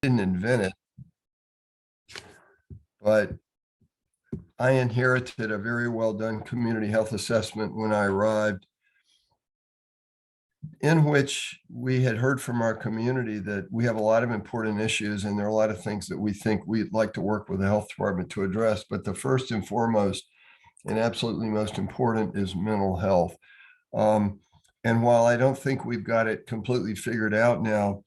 didn't invent it, but I inherited a very well done community health assessment when I arrived, in which we had heard from our community that we have a lot of important issues and there are a lot of things that we think we'd like to work with the health department to address. But the first and foremost and absolutely most important is mental health. And while I don't think we've got it completely figured out now,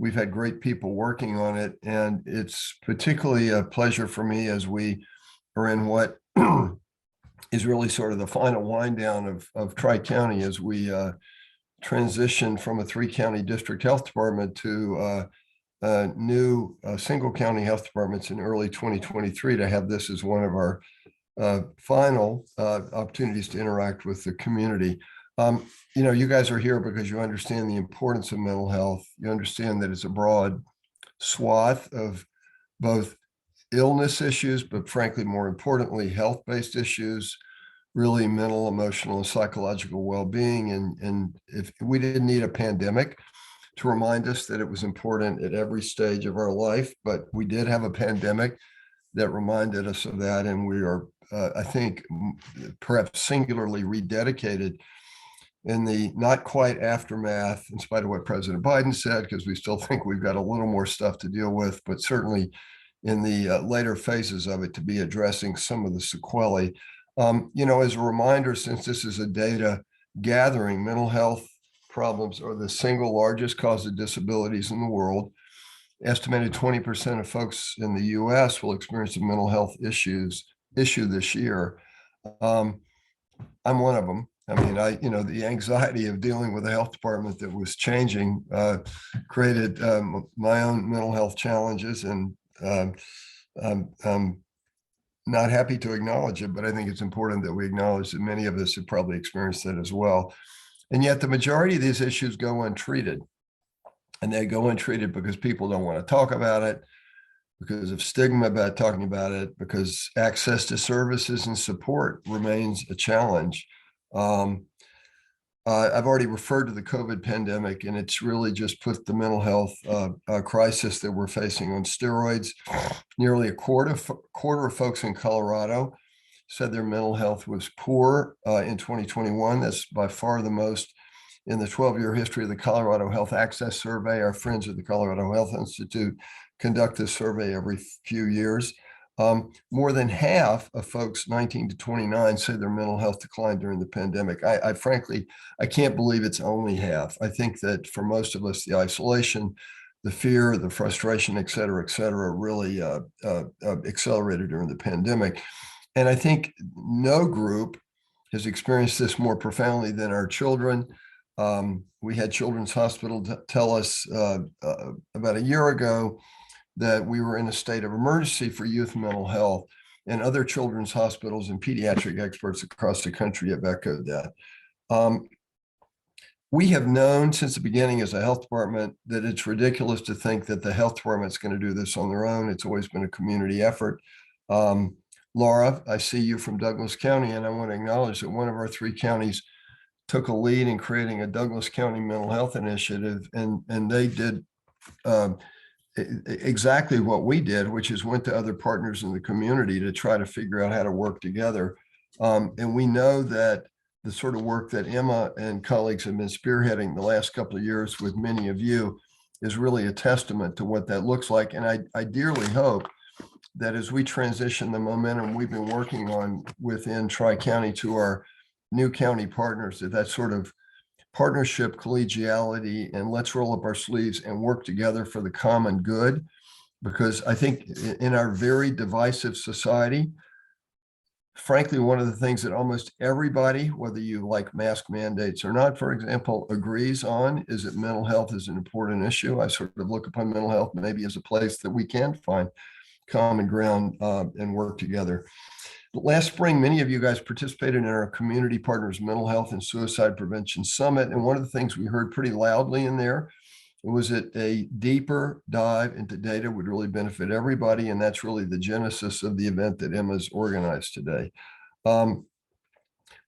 we've had great people working on it. And it's particularly a pleasure for me as we are in what is really sort of the final wind down of Tri-County as we transition from a 3-county district health department to new single county health departments in early 2023, to have this as one of our final opportunities to interact with the community. You guys are here because you understand the importance of mental health. You understand that it's a broad swath of both illness issues, but frankly, more importantly, health-based issues, really mental, emotional, and psychological well-being. And if we didn't need a pandemic to remind us that it was important at every stage of our life, but we did have a pandemic that reminded us of that. And we are, I think, perhaps singularly rededicated in the not quite aftermath, in spite of what President Biden said, because we still think we've got a little more stuff to deal with, but certainly in the later phases of it, to be addressing some of the sequelae. As a reminder, since this is a data gathering, mental health problems are the single largest cause of disabilities in the world. Estimated 20% of folks in the US will experience a mental health issue this year. I'm one of them. I mean, the anxiety of dealing with a health department that was changing created my own mental health challenges, and I'm not happy to acknowledge it, but I think it's important that we acknowledge that many of us have probably experienced that as well. And yet the majority of these issues go untreated. And they go untreated because people don't want to talk about it, because of stigma about talking about it, because access to services and support remains a challenge. I've already referred to the COVID pandemic, and it's really just put the mental health crisis that we're facing on steroids. Nearly a quarter of folks in Colorado said their mental health was poor in 2021. That's by far the most in the 12-year history of the Colorado Health Access Survey. Our friends at the Colorado Health Institute conduct this survey every few years. More than half of folks 19 to 29 say their mental health declined during the pandemic. I frankly, I can't believe it's only half. I think that for most of us, the isolation, the fear, the frustration, et cetera, really accelerated during the pandemic. And I think no group has experienced this more profoundly than our children. We had Children's Hospital tell us about a year ago that we were in a state of emergency for youth mental health, and other children's hospitals and pediatric experts across the country have echoed that. We have known since the beginning as a health department that it's ridiculous to think that the health department is going to do this on their own. It's always been a community effort. Laura, I see you from Douglas County, and I want to acknowledge that one of our 3 counties took a lead in creating a Douglas County mental health initiative, and they did exactly what we did, which is went to other partners in the community to try to figure out how to work together. And we know that the sort of work that Emma and colleagues have been spearheading the last couple of years with many of you is really a testament to what that looks like. And I dearly hope that as we transition the momentum we've been working on within Tri-County to our new county partners, that sort of partnership, collegiality, and let's roll up our sleeves and work together for the common good. Because I think in our very divisive society, frankly, one of the things that almost everybody, whether you like mask mandates or not, for example, agrees on is that mental health is an important issue. I sort of look upon mental health maybe as a place that we can find common ground and work together. Last spring, many of you guys participated in our Community Partners Mental Health and Suicide Prevention Summit. And one of the things we heard pretty loudly in there was that a deeper dive into data would really benefit everybody. And that's really the genesis of the event that Emma's organized today.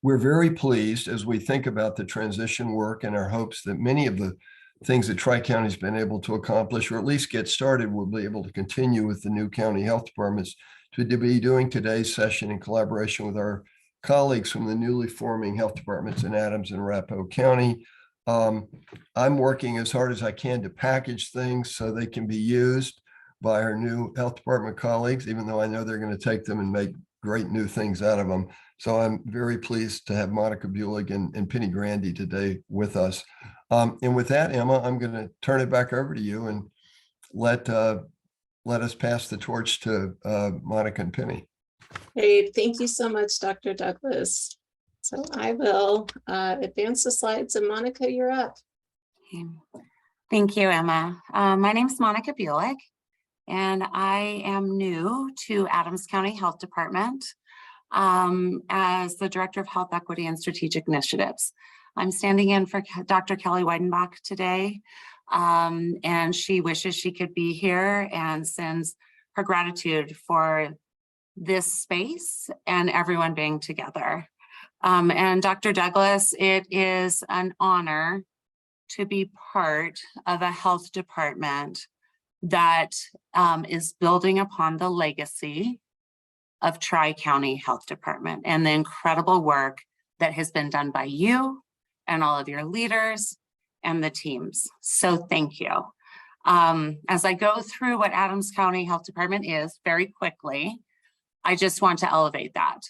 We're very pleased as we think about the transition work and our hopes that many of the things that Tri-County's been able to accomplish, or at least get started. We'll be able to continue with the new county health departments to be doing today's session in collaboration with our colleagues from the newly forming health departments in Adams and Arapahoe County. I'm working as hard as I can to package things so they can be used by our new health department colleagues, even though I know they're going to take them and make great new things out of them. So I'm very pleased to have Monica Bulig and Penny Grandy today with us. And with that, Emma, I'm going to turn it back over to you and let us pass the torch to Monica and Penny. Great, thank you so much, Dr. Douglas. So I will advance the slides, and Monica, you're up. Okay. Thank you, Emma. My name is Monica Bulig, and I am new to Adams County Health Department as the Director of Health Equity and Strategic Initiatives. I'm standing in for Dr. Kelly Weidenbach today, and she wishes she could be here and sends her gratitude for this space and everyone being together. And Dr. Douglas, it is an honor to be part of a health department that is building upon the legacy of Tri-County Health Department and the incredible work that has been done by you and all of your leaders and the teams. So thank you. As I go through what Adams County Health Department is very quickly, I just want to elevate that.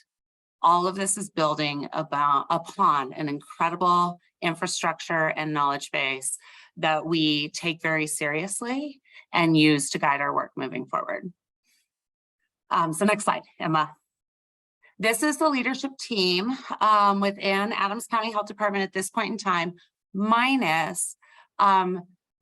All of this is building upon an incredible infrastructure and knowledge base that we take very seriously and use to guide our work moving forward. So next slide, Emma. This is the leadership team within Adams County Health Department at this point in time, minus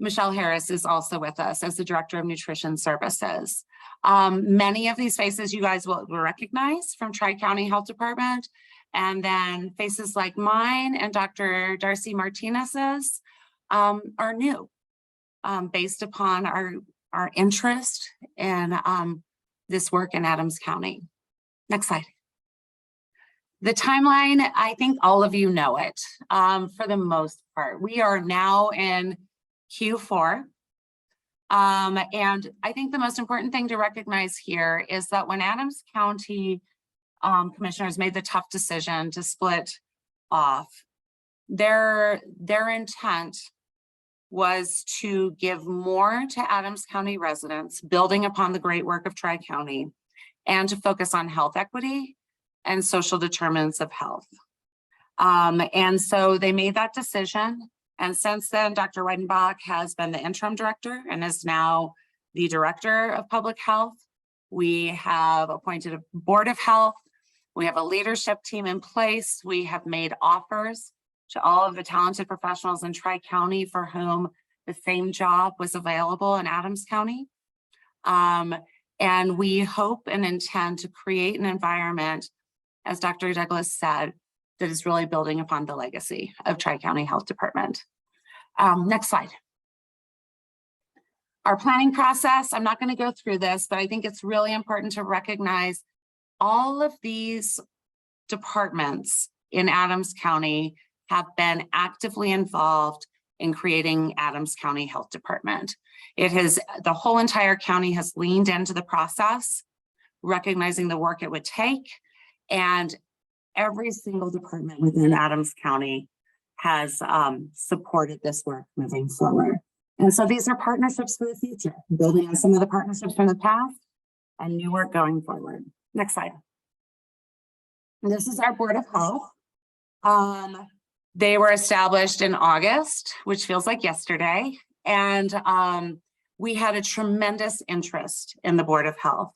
Michelle Harris is also with us as the Director of Nutrition Services. Many of these faces you guys will recognize from Tri-County Health Department, and then faces like mine and Dr. Darcy Martinez's are new based upon our interest in this work in Adams County. Next slide. The timeline, I think all of you know it for the most part. We are now in Q4. And I think the most important thing to recognize here is that when Adams County commissioners made the tough decision to split off, their intent was to give more to Adams County residents, building upon the great work of Tri-County, and to focus on health equity and social determinants of health. And so they made that decision. And since then, Dr. Weidenbach has been the interim director and is now the director of public health. We have appointed a board of health. We have a leadership team in place. We have made offers to all of the talented professionals in Tri-County for whom the same job was available in Adams County. And we hope and intend to create an environment, as Dr. Douglas said, that is really building upon the legacy of Tri-County Health Department. Next slide. Our planning process, I'm not going to go through this, but I think it's really important to recognize all of these departments in Adams County have been actively involved in creating Adams County Health Department. The whole entire county has leaned into the process, recognizing the work it would take, and every single department within Adams County has supported this work moving forward. And so these are partnerships for the future, building on some of the partnerships from the past and new work going forward. Next slide. And this is our Board of Health. They were established in August, which feels like yesterday. And we had a tremendous interest in the Board of Health.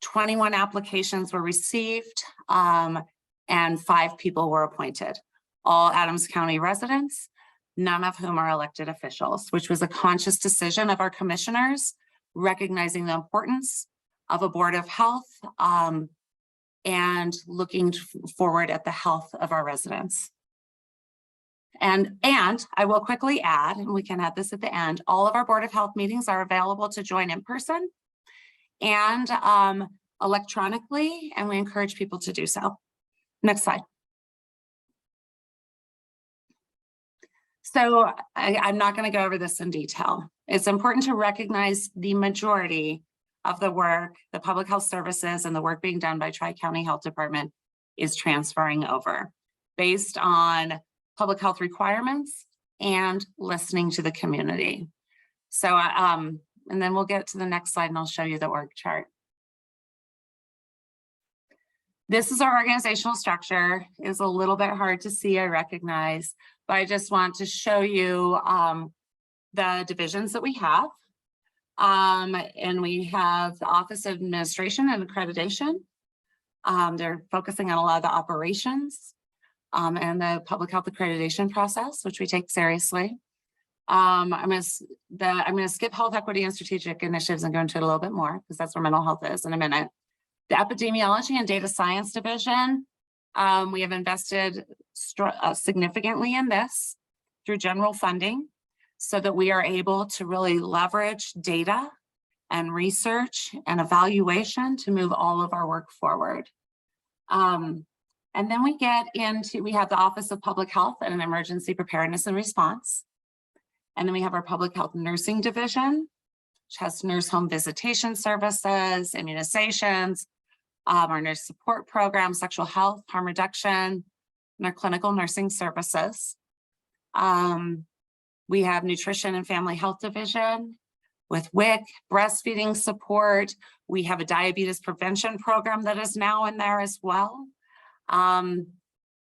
21 applications were received and 5 people were appointed, all Adams County residents, none of whom are elected officials, which was a conscious decision of our commissioners, recognizing the importance of a Board of Health and looking forward at the health of our residents. And I will quickly add, and we can add this at the end, all of our Board of Health meetings are available to join in person and electronically, and we encourage people to do so. Next slide. So I'm not going to go over this in detail. It's important to recognize the majority of the work, the public health services and the work being done by Tri-County Health Department is transferring over based on public health requirements and listening to the community. So, and then we'll get to the next slide and I'll show you the org chart. This is our organizational structure. It's a little bit hard to see, I recognize, but I just want to show you the divisions that we have. And we have the Office of Administration and Accreditation. They're focusing on a lot of the operations and the public health accreditation process, which we take seriously. I'm going to skip health equity and strategic initiatives and go into it a little bit more because that's where mental health is in a minute. The epidemiology and data science division, we have invested significantly in this through general funding so that we are able to really leverage data and research and evaluation to move all of our work forward. And then we have the Office of Public Health and Emergency Preparedness and Response. And then we have our Public Health Nursing Division, which has nurse home visitation services, immunizations, our nurse support program, sexual health, harm reduction, and our clinical nursing services. We have Nutrition and Family Health Division with WIC, breastfeeding support. We have a diabetes prevention program that is now in there as well. And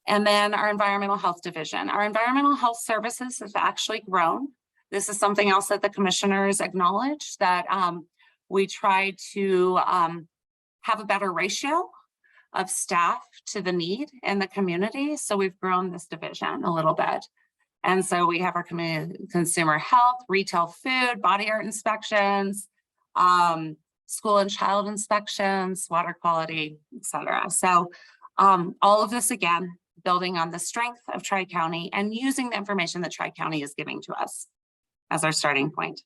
then our Environmental Health Division. Our environmental health services have actually grown. This is something else that the commissioners acknowledge, that we try to have a better ratio of staff to the need in the community. So we've grown this division a little bit. And so we have our consumer health, retail food, body art inspections, school and child inspections, water quality, et cetera. So all of this, again, building on the strength of Tri-County and using the information that Tri-County is giving to us as our starting point.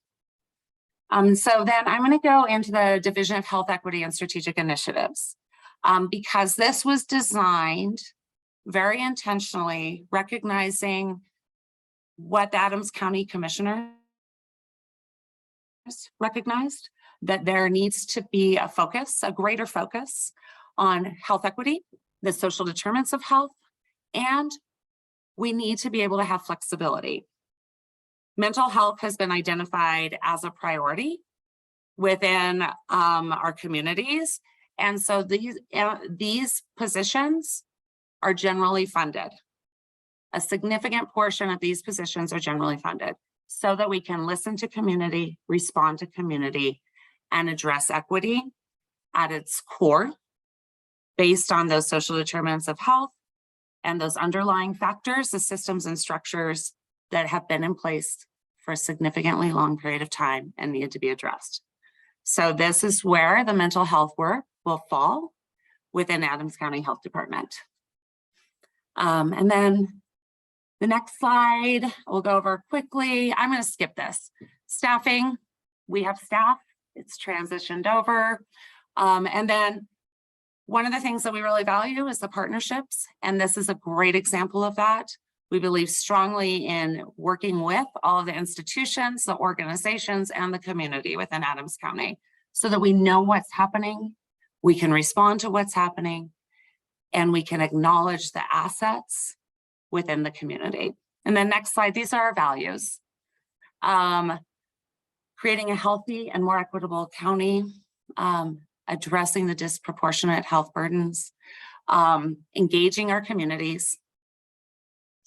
So then I'm going to go into the Division of Health Equity and Strategic Initiatives because this was designed very intentionally, recognizing what the Adams County Commissioners recognized, that there needs to be a focus, a greater focus on health equity, the social determinants of health, and we need to be able to have flexibility. Mental health has been identified as a priority within our communities. And so these positions are generally funded. A significant portion of these positions are generally funded so that we can listen to community, respond to community, and address equity at its core based on those social determinants of health and those underlying factors, the systems and structures that have been in place for a significantly long period of time and need to be addressed. So this is where the mental health work will fall within Adams County Health Department. And then the next slide, we'll go over quickly. I'm going to skip this. Staffing, we have staff, it's transitioned over. And then one of the things that we really value is the partnerships. And this is a great example of that. We believe strongly in working with all of the institutions, the organizations, and the community within Adams County so that we know what's happening, we can respond to what's happening, and we can acknowledge the assets within the community. And then next slide, these are our values. Creating a healthy and more equitable county, addressing the disproportionate health burdens, engaging our communities,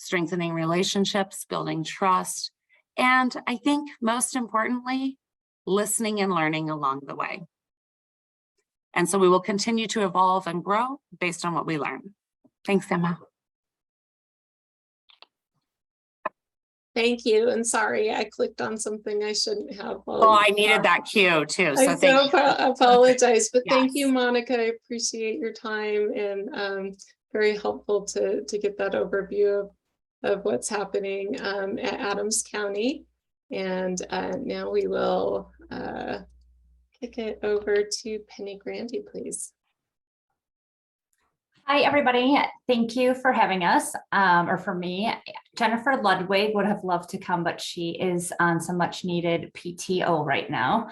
strengthening relationships, building trust, and I think most importantly, listening and learning along the way. And so we will continue to evolve and grow based on what we learn. Thanks, Emma. Thank you, and sorry, I clicked on something I shouldn't have. Oh, I needed that cue too, so thank you. Apologize, but thank you, Yes. Monica. I appreciate your time and very helpful to get that overview of what's happening at Adams County. And now we will kick it over to Penny Grandy, please. Hi, everybody. Thank you for having us, or for me, Jennifer Ludwig would have loved to come, but she is on some much needed PTO right now.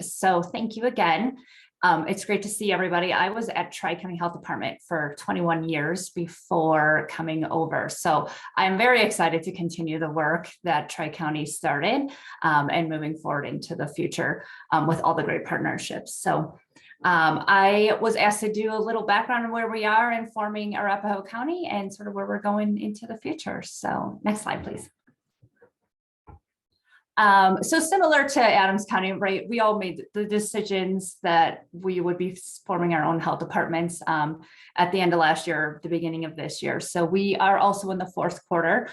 So thank you again. It's great to see everybody. I was at Tri-County Health Department for 21 years before coming over. So I'm very excited to continue the work that Tri-County started and moving forward into the future with all the great partnerships. So I was asked to do a little background on where we are in forming Arapahoe County and sort of where we're going into the future. So next slide, please. So similar to Adams County, right? We all made the decisions that we would be forming our own health departments at the end of last year, the beginning of this year. So we are also in the fourth quarter,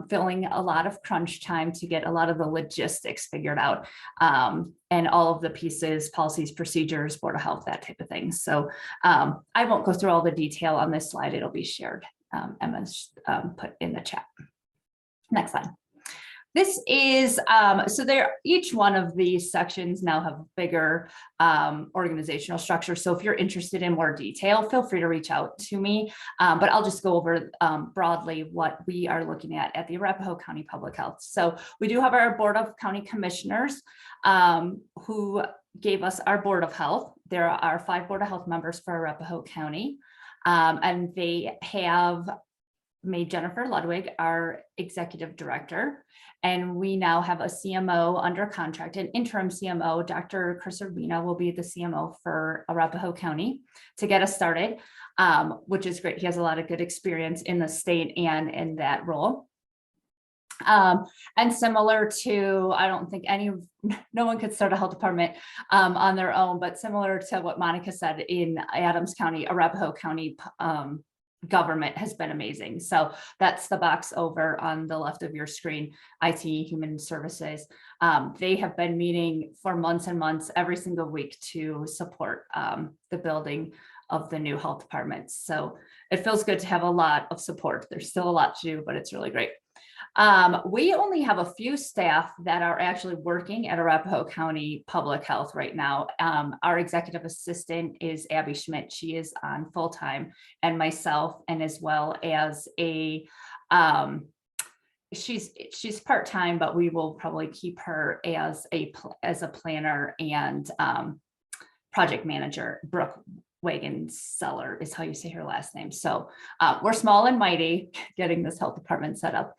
filling a lot of crunch time to get a lot of the logistics figured out and all of the pieces, policies, procedures, Board of Health, that type of thing. So I won't go through all the detail on this slide. It'll be shared. Emma's put in the chat. Next slide. This is, so there, each one of these sections now have bigger organizational structure. So if you're interested in more detail, feel free to reach out to me, but I'll just go over broadly what we are looking at the Arapahoe County Public Health. So we do have our Board of County Commissioners who gave us our Board of Health. There are 5 Board of Health members for Arapahoe County, and they have made Jennifer Ludwig our executive director. And we now have a CMO under contract, an interim CMO. Dr. Chris Urbina will be the CMO for Arapahoe County to get us started, which is great. He has a lot of good experience in the state and in that role. And similar to, I don't think no one could start a health department on their own, but similar to what Monica said, in Adams County, Arapahoe County government has been amazing. So that's the box over on the left of your screen, IT, Human Services. They have been meeting for months and months every single week to support the building of the new health departments. So it feels good to have a lot of support. There's still a lot to do, but it's really great. We only have a few staff that are actually working at Arapahoe County Public Health right now. Our executive assistant is Abby Schmidt. She is on full-time, and myself, and as well as a, she's part-time, but we will probably keep her as a planner and project manager. Brooke Wagon-Seller is how you say her last name. So we're small and mighty getting this health department set up.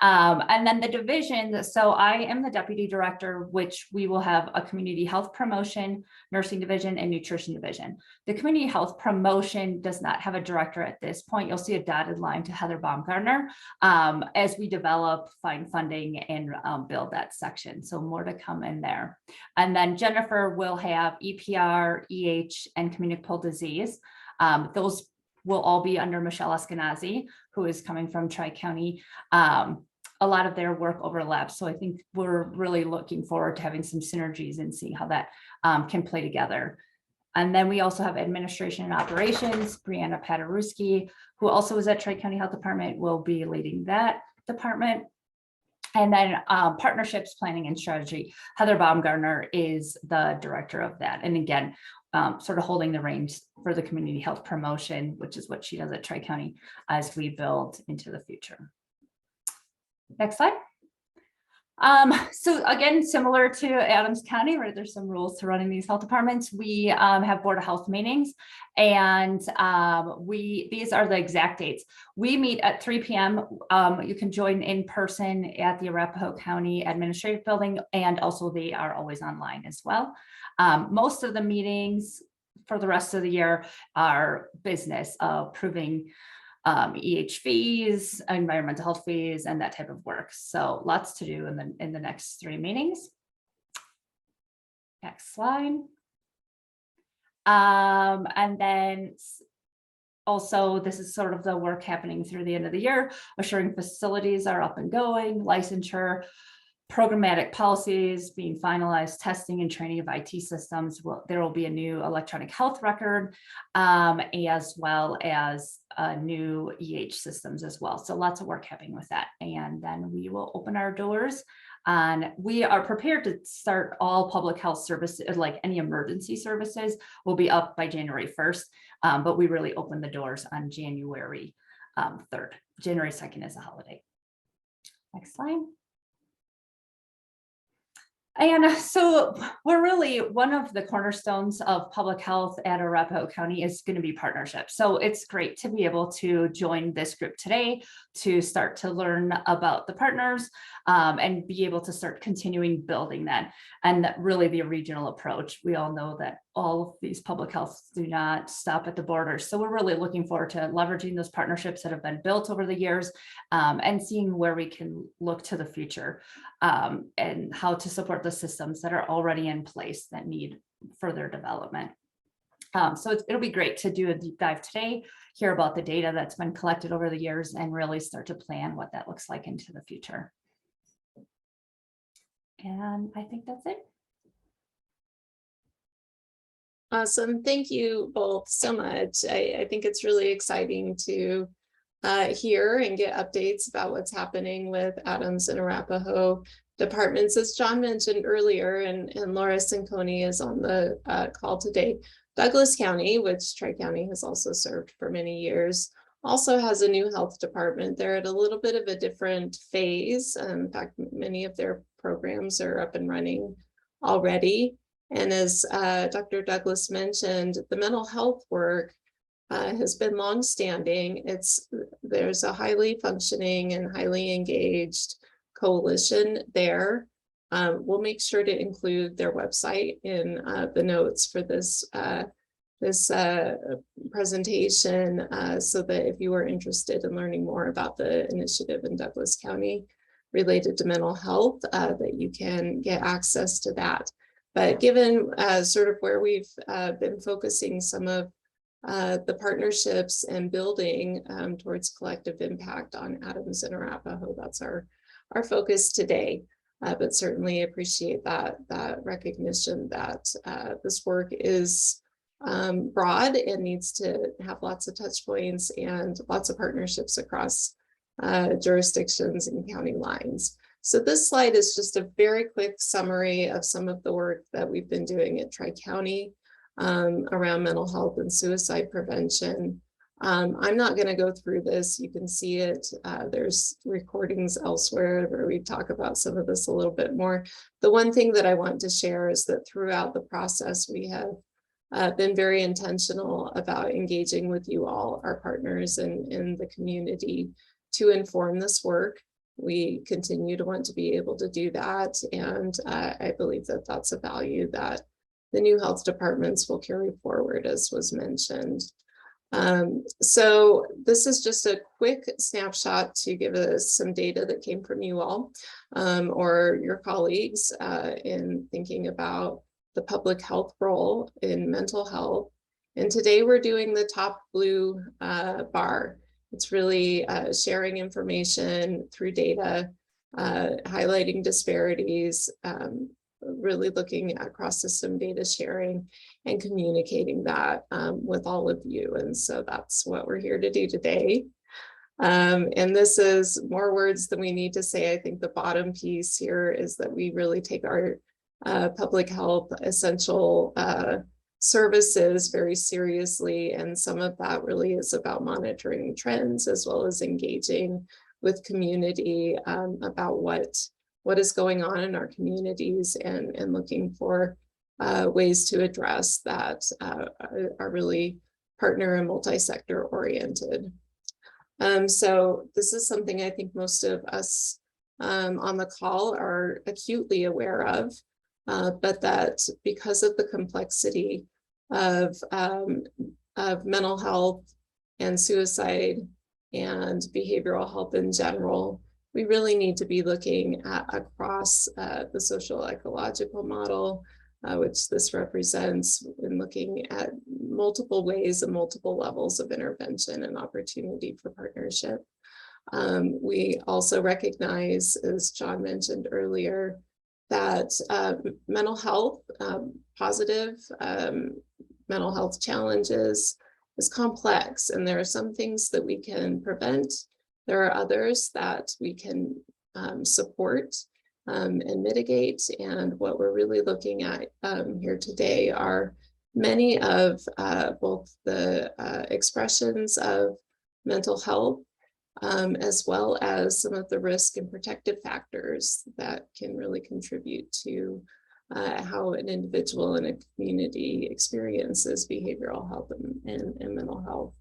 And then the division, so I am the deputy director, which we will have a community health promotion, nursing division, and nutrition division. The community health promotion does not have a director at this point. You'll see a dotted line to Heather Baumgartner as we develop, find funding, and build that section. So more to come in there. And then Jennifer will have EPR, EH, and communicable disease. Those will all be under Michelle Eskenazi, who is coming from Tri-County. A lot of their work overlaps. So I think we're really looking forward to having some synergies and seeing how that can play together. And then we also have administration and operations. Brianna Paderewski, who also is at Tri-County Health Department, will be leading that department. And then partnerships, planning, and strategy. Heather Baumgartner is the director of that. And again, sort of holding the reins for the community health promotion, which is what she does at Tri-County as we build into the future. Next slide. So again, similar to Adams County, right, there's some rules to running these health departments. We have Board of Health meetings, and these are the exact dates. We meet at 3 p.m. You can join in person at the Arapahoe County Administrative Building, and also they are always online as well. Most of the meetings for the rest of the year are business, approving EH fees, environmental health fees, and that type of work. So lots to do in the next 3 meetings. Next slide. And then also, this is sort of the work happening through the end of the year, assuring facilities are up and going, licensure, programmatic policies being finalized, testing and training of IT systems. There will be a new electronic health record, as well as new EH systems as well. So lots of work happening with that. And then we will open our doors, and we are prepared to start all public health services, like any emergency services will be up by January 1st. But we really open the doors on January 3rd. January 2nd is a holiday. Next slide. And so we're really, one of the cornerstones of public health at Arapahoe County is going to be partnership. So it's great to be able to join this group today to start to learn about the partners and be able to start continuing building that. And that really the regional approach. We all know that all of these public health do not stop at the borders. So we're really looking forward to leveraging those partnerships that have been built over the years and seeing where we can look to the future and how to support the systems that are already in place that need further development. So it'll be great to do a deep dive today, hear about the data that's been collected over the years, and really start to plan what that looks like into the future. And I think that's it. Awesome. Thank you both so much. I think it's really exciting to hear and get updates about what's happening with Adams and Arapahoe departments. As John mentioned earlier, and Laura Cinconi is on the call today, Douglas County, which Tri-County has also served for many years, also has a new health department. They're at a little bit of a different phase. In fact, many of their programs are up and running already. And as Dr. Douglas mentioned, the mental health work has been longstanding. There's a highly functioning and highly engaged coalition there. We'll make sure to include their website in the notes for this presentation so that if you are interested in learning more about the initiative in Douglas County related to mental health, that you can get access to that. But given sort of where we've been focusing some of the partnerships and building towards collective impact on Adams and Arapahoe, that's our focus today. But certainly appreciate that recognition that this work is broad and needs to have lots of touch points and lots of partnerships across jurisdictions and county lines. So this slide is just a very quick summary of some of the work that we've been doing at Tri-County around mental health and suicide prevention. I'm not going to go through this. You can see it. There's recordings elsewhere where we talk about some of this a little bit more. The one thing that I want to share is that throughout the process, we have been very intentional about engaging with you all, our partners in the community, to inform this work. We continue to want to be able to do that. And I believe that that's a value that the new health departments will carry forward, as was mentioned. So this is just a quick snapshot to give us some data that came from you all or your colleagues in thinking about the public health role in mental health. And today we're doing the top blue bar. It's really sharing information through data, highlighting disparities, really looking at cross-system data sharing and communicating that with all of you. And so that's what we're here to do today. And this is more words than we need to say. I think the bottom piece here is that we really take our public health essential services very seriously. And some of that really is about monitoring trends as well as engaging with community about what is going on in our communities and looking for ways to address that are really partner and multi-sector oriented. So this is something I think most of us on the call are acutely aware of, but that because of the complexity of mental health and suicide and behavioral health in general, we really need to be looking at across the social ecological model, which this represents, in looking at multiple ways and multiple levels of intervention and opportunity for partnership. We also recognize, as John mentioned earlier, that mental health, positive mental health challenges is complex, and there are some things that we can prevent. There are others that we can support and mitigate. And what we're really looking at here today are many of both the expressions of mental health, as well as some of the risk and protective factors that can really contribute to how an individual in a community experiences behavioral health and mental health.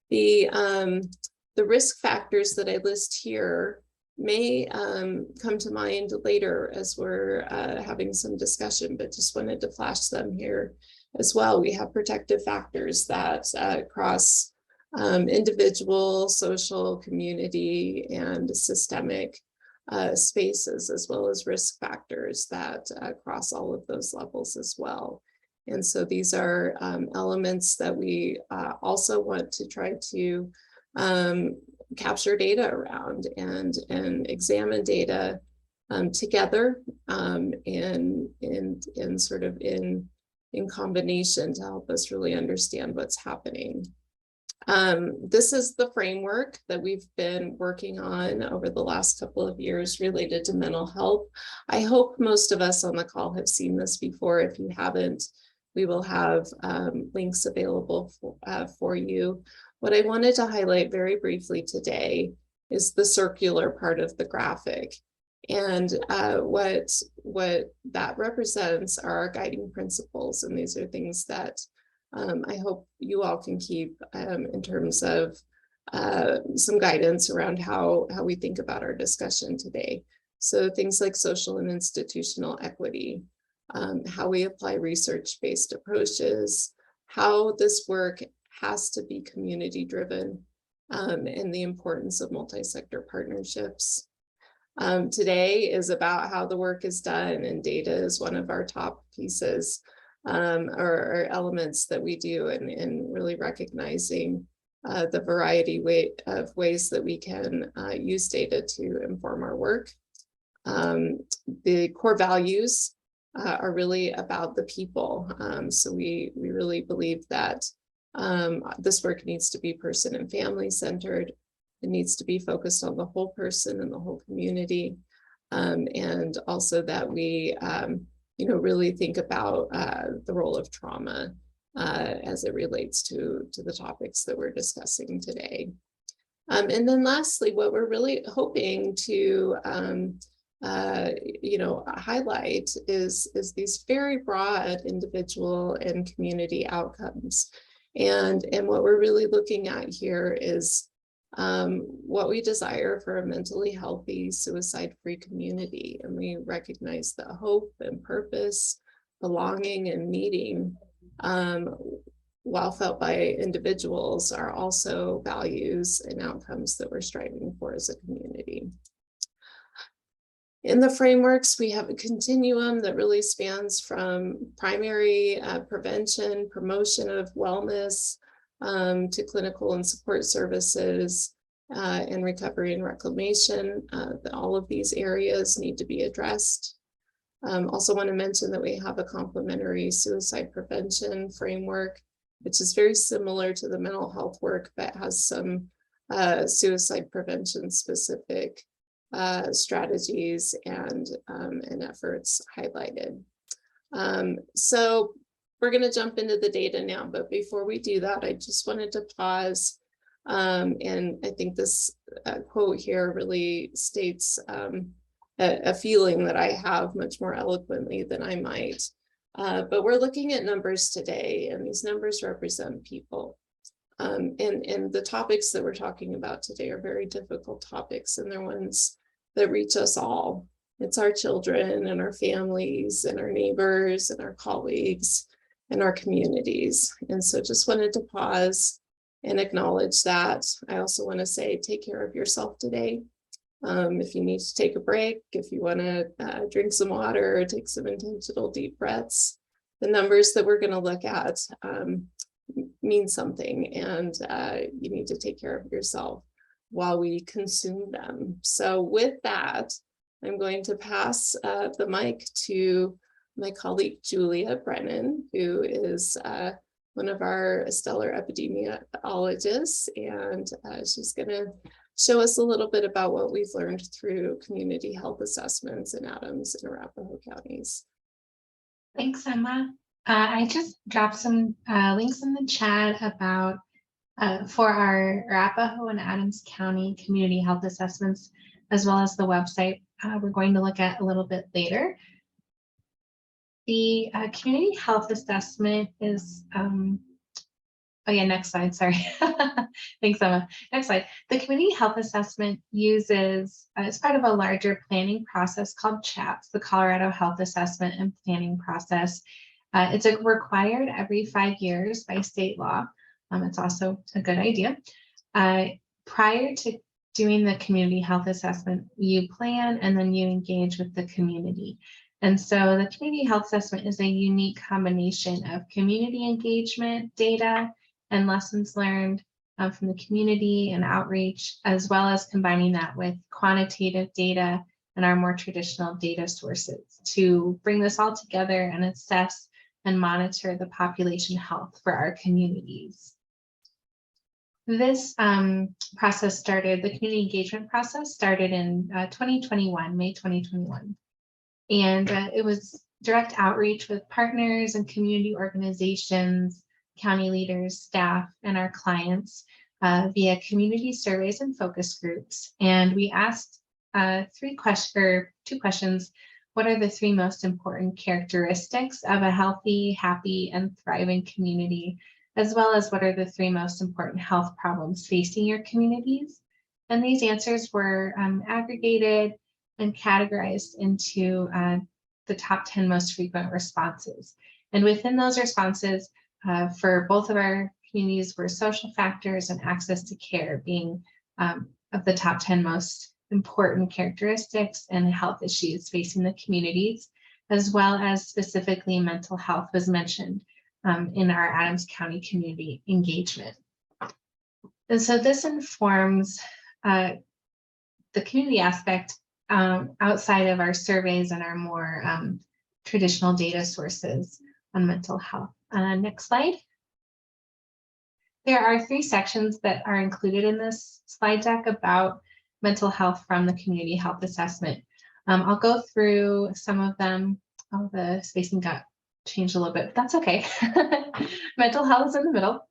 The risk factors that I list here may come to mind later as we're having some discussion, but just wanted to flash them here as well. We have protective factors that cross individual, social, community, and systemic spaces, as well as risk factors that cross all of those levels as well. And so these are elements that we also want to try to capture data around and examine data together and sort of in combination to help us really understand what's happening. This is the framework that we've been working on over the last couple of years related to mental health. I hope most of us on the call have seen this before. If you haven't, we will have links available for you. What I wanted to highlight very briefly today is the circular part of the graphic. And what that represents are our guiding principles. And these are things that I hope you all can keep in terms of some guidance around how we think about our discussion today. So things like social and institutional equity, how we apply research-based approaches, how this work has to be community-driven, and the importance of multi-sector partnerships. Today is about how the work is done, and data is one of our top pieces or elements that we do in really recognizing the variety of ways that we can use data to inform our work. The core values are really about the people. So we really believe that this work needs to be person and family centered. It needs to be focused on the whole person and the whole community. And also that we really think about the role of trauma as it relates to the topics that we're discussing today. And then lastly, what we're really hoping to highlight is these very broad individual and community outcomes. And what we're really looking at here is what we desire for a mentally healthy, suicide-free community. And we recognize that hope and purpose, belonging and meaning, while felt by individuals, are also values and outcomes that we're striving for as a community. In the frameworks, we have a continuum that really spans from primary prevention, promotion of wellness, to clinical and support services, and recovery and reclamation. All of these areas need to be addressed. Also want to mention that we have a complementary suicide prevention framework, which is very similar to the mental health work, but has some suicide prevention specific strategies and efforts highlighted. So we're going to jump into the data now, but before we do that, I just wanted to pause. And I think this quote here really states a feeling that I have much more eloquently than I might. But we're looking at numbers today, and these numbers represent people. And the topics that we're talking about today are very difficult topics, and they're ones that reach us all. It's our children and our families and our neighbors and our colleagues and our communities. And so just wanted to pause and acknowledge that. I also want to say, take care of yourself today. If you need to take a break, if you want to drink some water or take some intentional deep breaths, the numbers that we're going to look at mean something, and you need to take care of yourself while we consume them. So with that, I'm going to pass the mic to my colleague, Julia Brennan, who is one of our stellar epidemiologists, and she's going to show us a little bit about what we've learned through community health assessments in Adams and Arapahoe counties. Thanks, Emma. I just dropped some links in the chat about For our Arapahoe and Adams County community health assessments, as well as the website, we're going to look at a little bit later. The community health assessment is, oh yeah, next slide, sorry. Thanks, Emma. Next slide. The community health assessment uses, it's part of a larger planning process called CHAPS, the Colorado Health Assessment and Planning Process. It's required every 5 years by state law. It's also a good idea. Prior to doing the community health assessment, you plan and then you engage with the community. And so the community health assessment is a unique combination of community engagement data and lessons learned from the community and outreach, as well as combining that with quantitative data and our more traditional data sources to bring this all together and assess and monitor the population health for our communities. This process started, the community engagement process started in 2021, May 2021. And it was direct outreach with partners and community organizations, county leaders, staff, and our clients via community surveys and focus groups. And we asked two questions. What are the 3 most important characteristics of a healthy, happy, and thriving community? As well as what are the 3 most important health problems facing your communities? And these answers were aggregated and categorized into the top 10 most frequent responses. And within those responses, for both of our communities were social factors and access to care being of the top 10 most important characteristics and health issues facing the communities, as well as specifically mental health was mentioned in our Adams County community engagement. And so this informs the community aspect outside of our surveys and our more traditional data sources on mental health. Next slide. There are 3 sections that are included in this slide deck about mental health from the community health assessment. I'll go through some of them. Oh, the spacing got changed a little bit, but that's okay. Mental health is in the middle.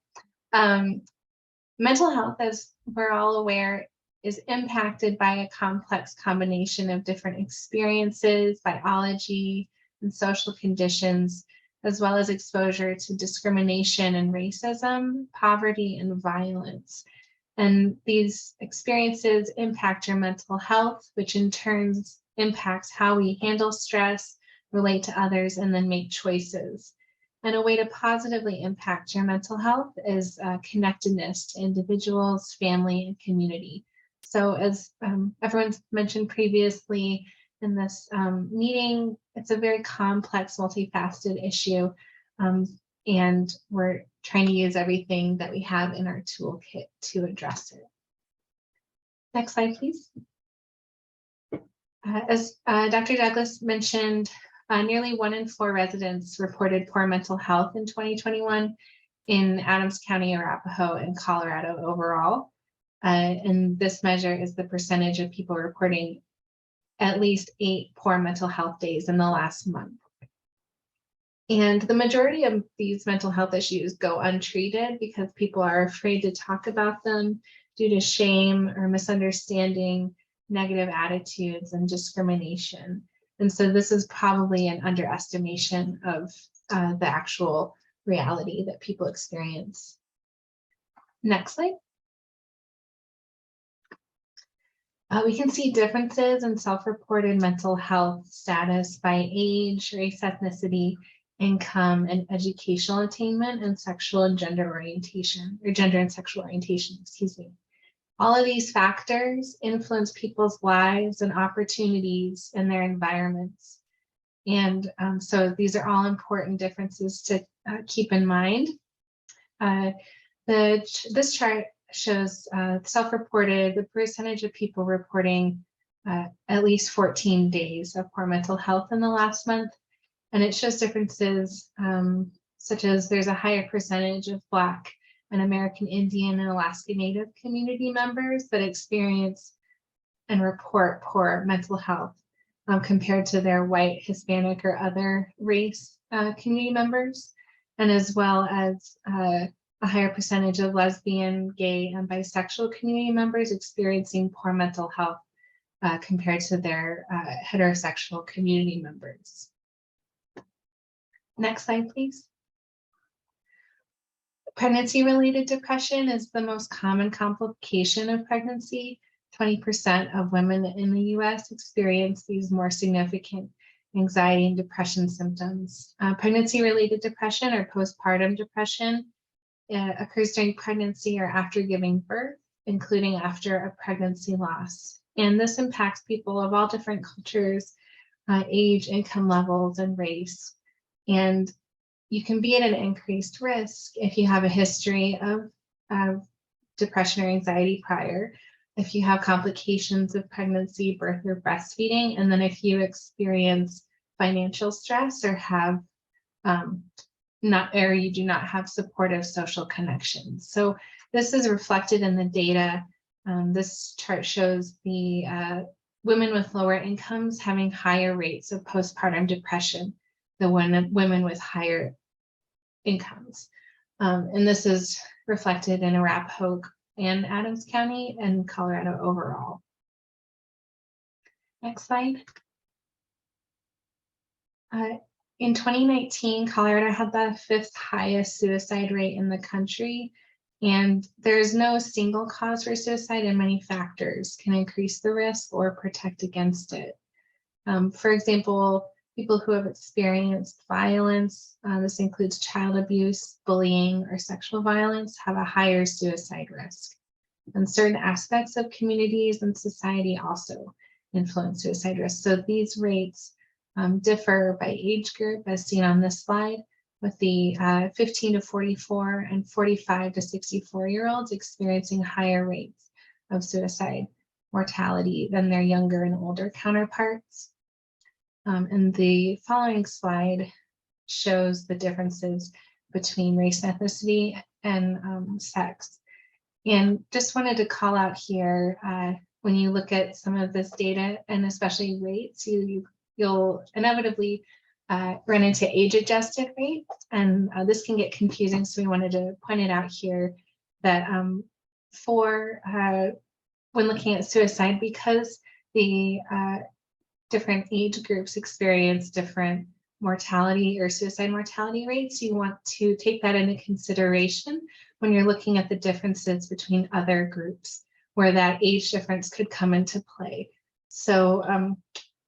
Mental health, as we're all aware, is impacted by a complex combination of different experiences, biology, and social conditions, as well as exposure to discrimination and racism, poverty, and violence. And these experiences impact your mental health, which in turn impacts how we handle stress, relate to others, and then make choices. And a way to positively impact your mental health is connectedness to individuals, family, and community. So as everyone's mentioned previously in this meeting, it's a very complex, multifaceted issue. And we're trying to use everything that we have in our toolkit to address it. Next slide, please. As Dr. Douglas mentioned, nearly 1 in 4 residents reported poor mental health in 2021 in Adams County, Arapahoe, and Colorado overall. And this measure is the percentage of people reporting at least 8 poor mental health days in the last month. And the majority of these mental health issues go untreated because people are afraid to talk about them due to shame or misunderstanding, negative attitudes, and discrimination. And so this is probably an underestimation of the actual reality that people experience. Next slide. We can see differences in self-reported mental health status by age, race, ethnicity, income, and educational attainment, and sexual and gender orientation, or gender and sexual orientation, excuse me. All of these factors influence people's lives and opportunities in their environments. And so these are all important differences to keep in mind. This chart shows self-reported, the percentage of people reporting at least 14 days of poor mental health in the last month. And it shows differences such as there's a higher percentage of Black and American Indian and Alaska Native community members that experience and report poor mental health compared to their white, Hispanic, or other race community members, and as well as a higher percentage of lesbian, gay, and bisexual community members experiencing poor mental health compared to their heterosexual community members. Next slide, please. Pregnancy-related depression is the most common complication of pregnancy. 20% of women in the US experience these more significant anxiety and depression symptoms. Pregnancy-related depression or postpartum depression occurs during pregnancy or after giving birth, including after a pregnancy loss. And this impacts people of all different cultures, age, income levels, and race. And you can be at an increased risk if you have a history of depression or anxiety prior, if you have complications of pregnancy, birth, or breastfeeding, and then if you experience financial stress or have you do not have supportive social connections. So this is reflected in the data. This chart shows the women with lower incomes having higher rates of postpartum depression than women with higher incomes. And this is reflected in Arapahoe and Adams County and Colorado overall. Next slide. In 2019, Colorado had the 5th highest suicide rate in the country, and there's no single cause for suicide, and many factors can increase the risk or protect against it. For example, people who have experienced violence, this includes child abuse, bullying, or sexual violence, have a higher suicide risk. And certain aspects of communities and society also influence suicide risk. So these rates differ by age group, as seen on this slide, with the 15 to 44 and 45 to 64-year-olds experiencing higher rates of suicide mortality than their younger and older counterparts. And the following slide shows the differences between race and ethnicity and sex. And just wanted to call out here, when you look at some of this data, and especially rates, you'll inevitably run into age-adjusted rates, and this can get confusing. So we wanted to point it out here that when looking at suicide, because the different age groups experience different mortality or suicide mortality rates, you want to take that into consideration when you're looking at the differences between other groups where that age difference could come into play. So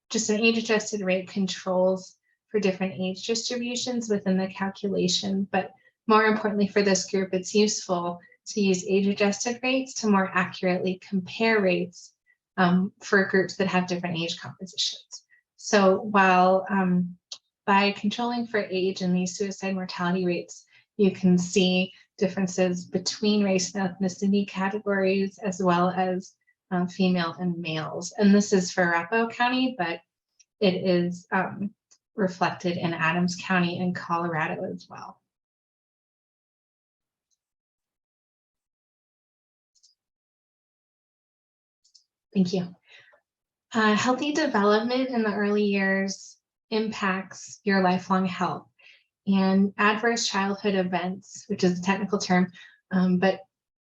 just an age-adjusted rate controls for different age distributions within the calculation, but more importantly for this group, it's useful to use age-adjusted rates to more accurately compare rates for groups that have different age compositions. So while by controlling for age in these suicide mortality rates, you can see differences between race and ethnicity categories, as well as female and males. And this is for Arapahoe County, but it is reflected in Adams County and Colorado as well. Thank you. Healthy development in the early years impacts your lifelong health, and adverse childhood events, which is a technical term, but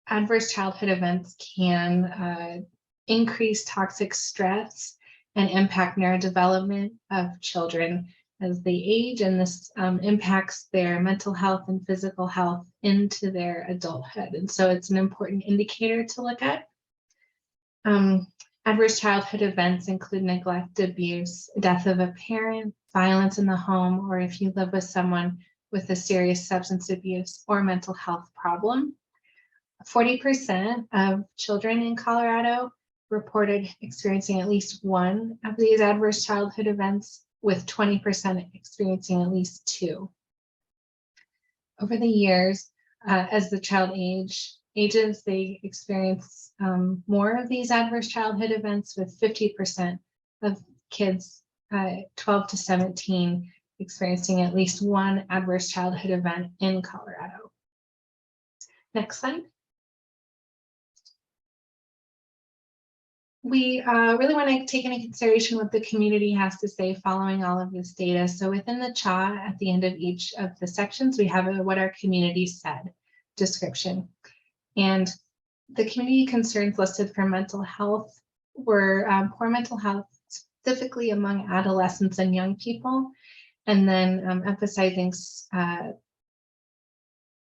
adverse childhood events can increase toxic stress and impact neurodevelopment of children as they age, and this impacts their mental health and physical health into their adulthood. And so it's an important indicator to look at. Adverse childhood events include neglect, abuse, death of a parent, violence in the home, or if you live with someone with a serious substance abuse or mental health problem. 40% of children in Colorado reported experiencing at least one of these adverse childhood events, with 20% experiencing at least two. Over the years, as the child ages, they experience more of these adverse childhood events, with 50% of kids 12 to 17 experiencing at least one adverse childhood event in Colorado. Next slide. We really want to take into consideration what the community has to say following all of this data. So within the CHA, at the end of each of the sections, we have what our community said. description. And the community concerns listed for mental health were poor mental health, specifically among adolescents and young people, and then emphasizing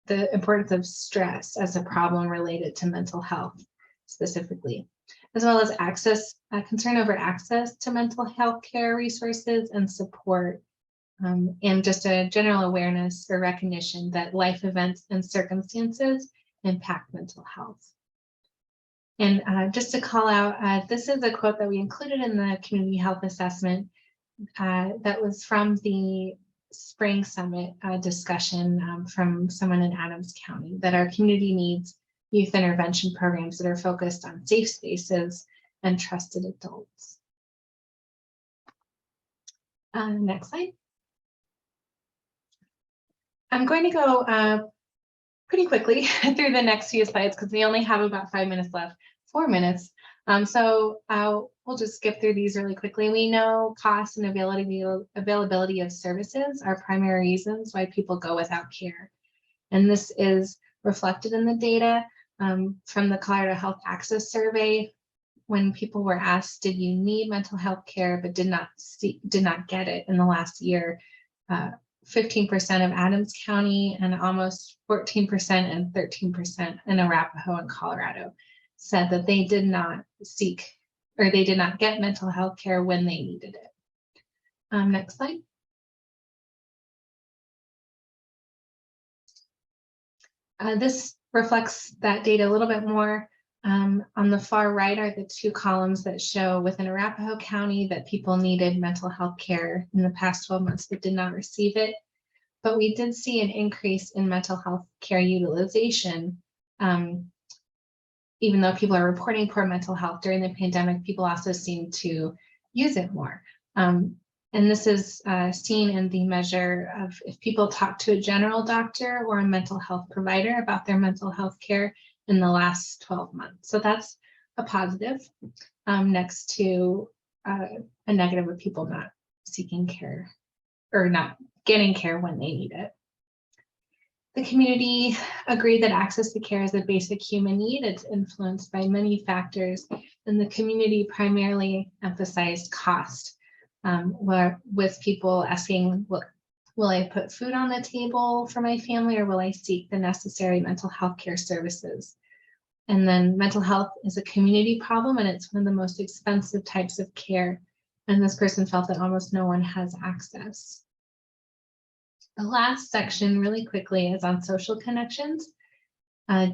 the importance of stress as a problem related to mental health specifically, as well as concern over access to mental health care resources and support, and just a general awareness or recognition that life events and circumstances impact mental health. And just to call out, this is a quote that we included in the community health assessment that was from the Spring Summit discussion from someone in Adams County, that our community needs youth intervention programs that are focused on safe spaces and trusted adults. Next slide. I'm going to go pretty quickly through the next few slides because we only have about 5 minutes left, 4 minutes. So we'll just skip through these really quickly. We know cost and availability of services are primary reasons why people go without care. And this is reflected in the data from the Colorado Health Access Survey. When people were asked, did you need mental health care, but did not get it in the last year, 15% of Adams County and almost 14% and 13% in Arapahoe and Colorado said that they did not seek or they did not get mental health care when they needed it. Next slide. This reflects that data a little bit more. On the far right are the two columns that show within Arapahoe County that people needed mental health care in the past 12 months but did not receive it. But we did see an increase in mental health care utilization. Even though people are reporting poor mental health during the pandemic, people also seem to use it more. And this is seen in the measure of if people talk to a general doctor or a mental health provider about their mental health care in the last 12 months. So that's a positive next to a negative of people not seeking care or not getting care when they need it. The community agreed that access to care is a basic human need. It's influenced by many factors, and the community primarily emphasized cost, with people asking, will I put food on the table for my family, or will I seek the necessary mental health care services? And then mental health is a community problem, and it's one of the most expensive types of care. And this person felt that almost no one has access. The last section really quickly is on social connections,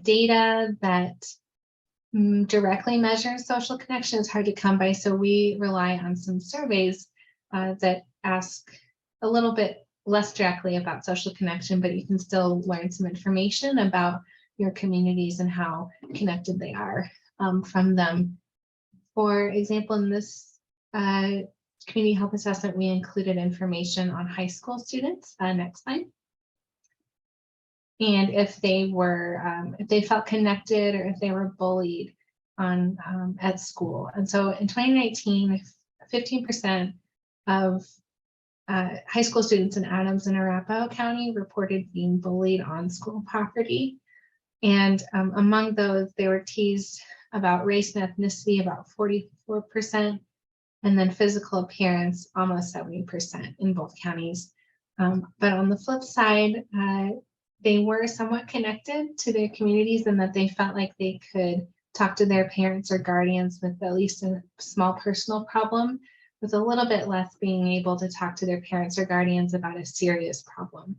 data that directly measures social connection is hard to come by. So we rely on some surveys that ask a little bit less directly about social connection, but you can still learn some information about your communities and how connected they are from them. For example, in this community health assessment, we included information on high school students. Next slide. And if they were, if they felt connected or if they were bullied on at school. And so in 2019, 15% of high school students in Adams and Arapahoe County reported being bullied on school property. And among those, they were teased about race and ethnicity, about 44%. And then physical appearance, almost 70% in both counties. But on the flip side, they were somewhat connected to their communities and that they felt like they could talk to their parents or guardians with at least a small personal problem, with a little bit less being able to talk to their parents or guardians about a serious problem.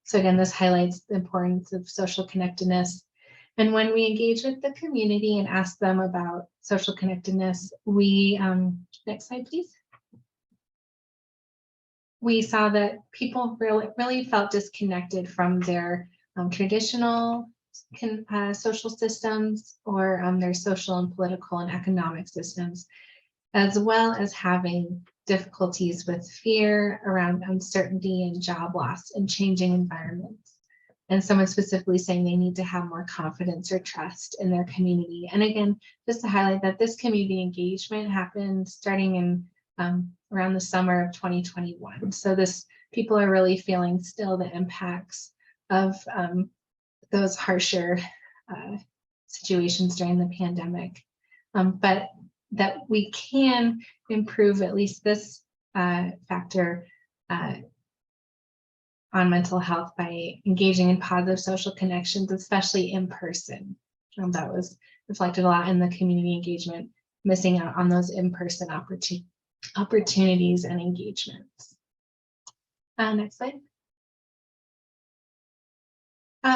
So again, this highlights the importance of social connectedness. And when we engage with the community and ask them about social connectedness, we, next slide, please. We saw that people really felt disconnected from their traditional social systems or their social and political and economic systems, as well as having difficulties with fear around uncertainty and job loss and changing environments. And someone specifically saying they need to have more confidence or trust in their community. And again, just to highlight that this community engagement happened starting in around the summer of 2021. So people are really feeling still the impacts of those harsher situations during the pandemic, but that we can improve at least this factor on mental health by engaging in positive social connections, especially in person. That was reflected a lot in the community engagement, missing out on those in-person opportunities and engagements. Next slide.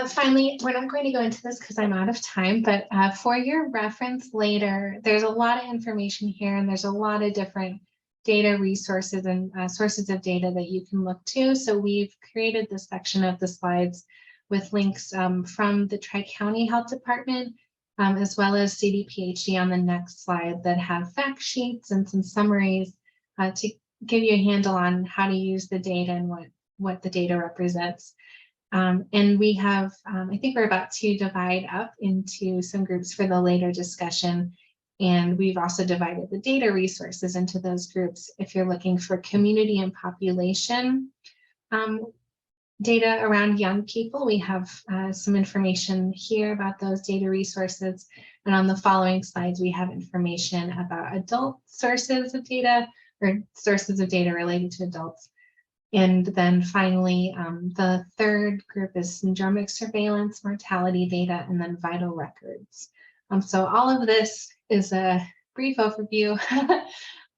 Finally, we're not going to go into this because I'm out of time, but for your reference later, there's a lot of information here, and there's a lot of different data resources and sources of data that you can look to. So we've created this section of the slides with links from the Tri-County Health Department, as well as CDPHD on the next slide, that have fact sheets and some summaries to give you a handle on how to use the data and what the data represents. And we have, I think we're about to divide up into some groups for the later discussion. And we've also divided the data resources into those groups. If you're looking for community and population data around young people, we have some information here about those data resources. And on the following slides, we have information about adult sources of data, or sources of data related to adults. And then finally, the third group is syndromic surveillance, mortality data, and then vital records. So all of this is a brief overview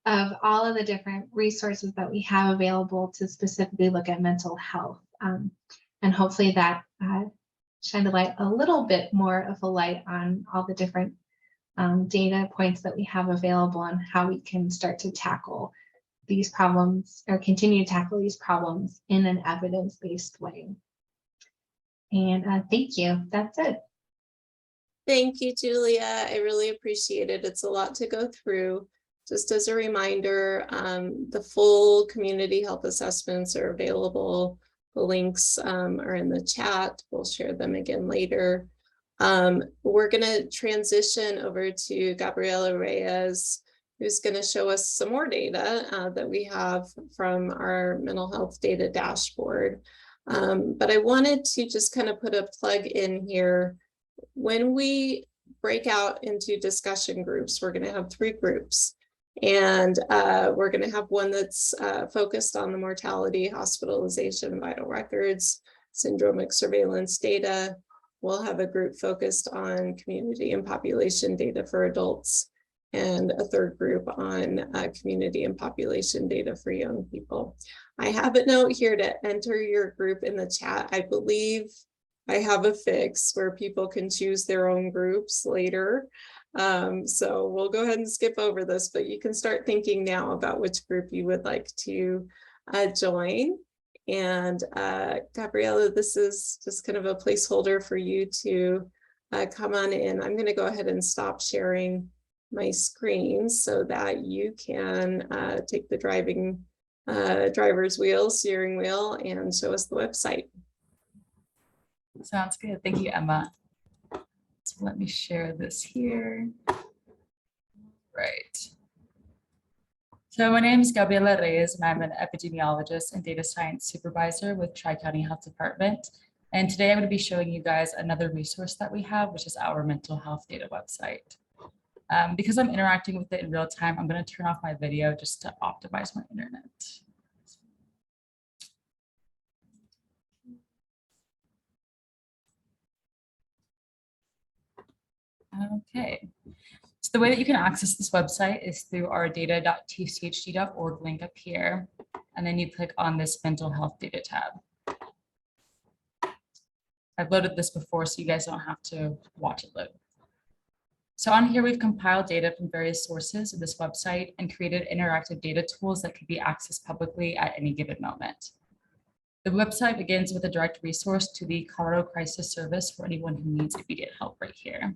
of all of the different resources that we have available to specifically look at mental health. And hopefully that shined a little bit more of a light on all the different data points that we have available and how we can start to tackle these problems, or continue to tackle these problems in an evidence-based way. And thank you. That's it. Thank you, Julia. I really appreciate it. It's a lot to go through. Just as a reminder, the full community health assessments are available. The links are in the chat. We'll share them again later. We're going to transition over to Gabriela Reyes, who's going to show us some more data that we have from our mental health data dashboard. But I wanted to just kind of put a plug in here. When we break out into discussion groups, we're going to have 3 groups. And we're going to have one that's focused on the mortality, hospitalization, vital records, syndromic surveillance data. We'll have a group focused on community and population data for adults, and a third group on community and population data for young people. I have a note here to enter your group in the chat. I believe I have a fix where people can choose their own groups later. So we'll go ahead and skip over this, but you can start thinking now about which group you would like to join. And Gabriela, this is just kind of a placeholder for you to come on in. I'm going to go ahead and stop sharing my screen so that you can take the driver's wheel, steering wheel, and show us the website. Sounds good. Thank you, Emma. So let me share this here. Right. So my name is Gabriela Reyes, and I'm an epidemiologist and data science supervisor with Tri-County Health Department. And today I'm going to be showing you guys another resource that we have, which is our mental health data website. Because I'm interacting with it in real time, I'm going to turn off my video just to optimize my internet. Okay, so the way that you can access this website is through our data.tchd.org link up here, and then you click on this mental health data tab. I've loaded this before, so you guys don't have to watch it load. So on here, we've compiled data from various sources of this website and created interactive data tools that can be accessed publicly at any given moment. The website begins with a direct resource to the Colorado Crisis Service for anyone who needs immediate help right here.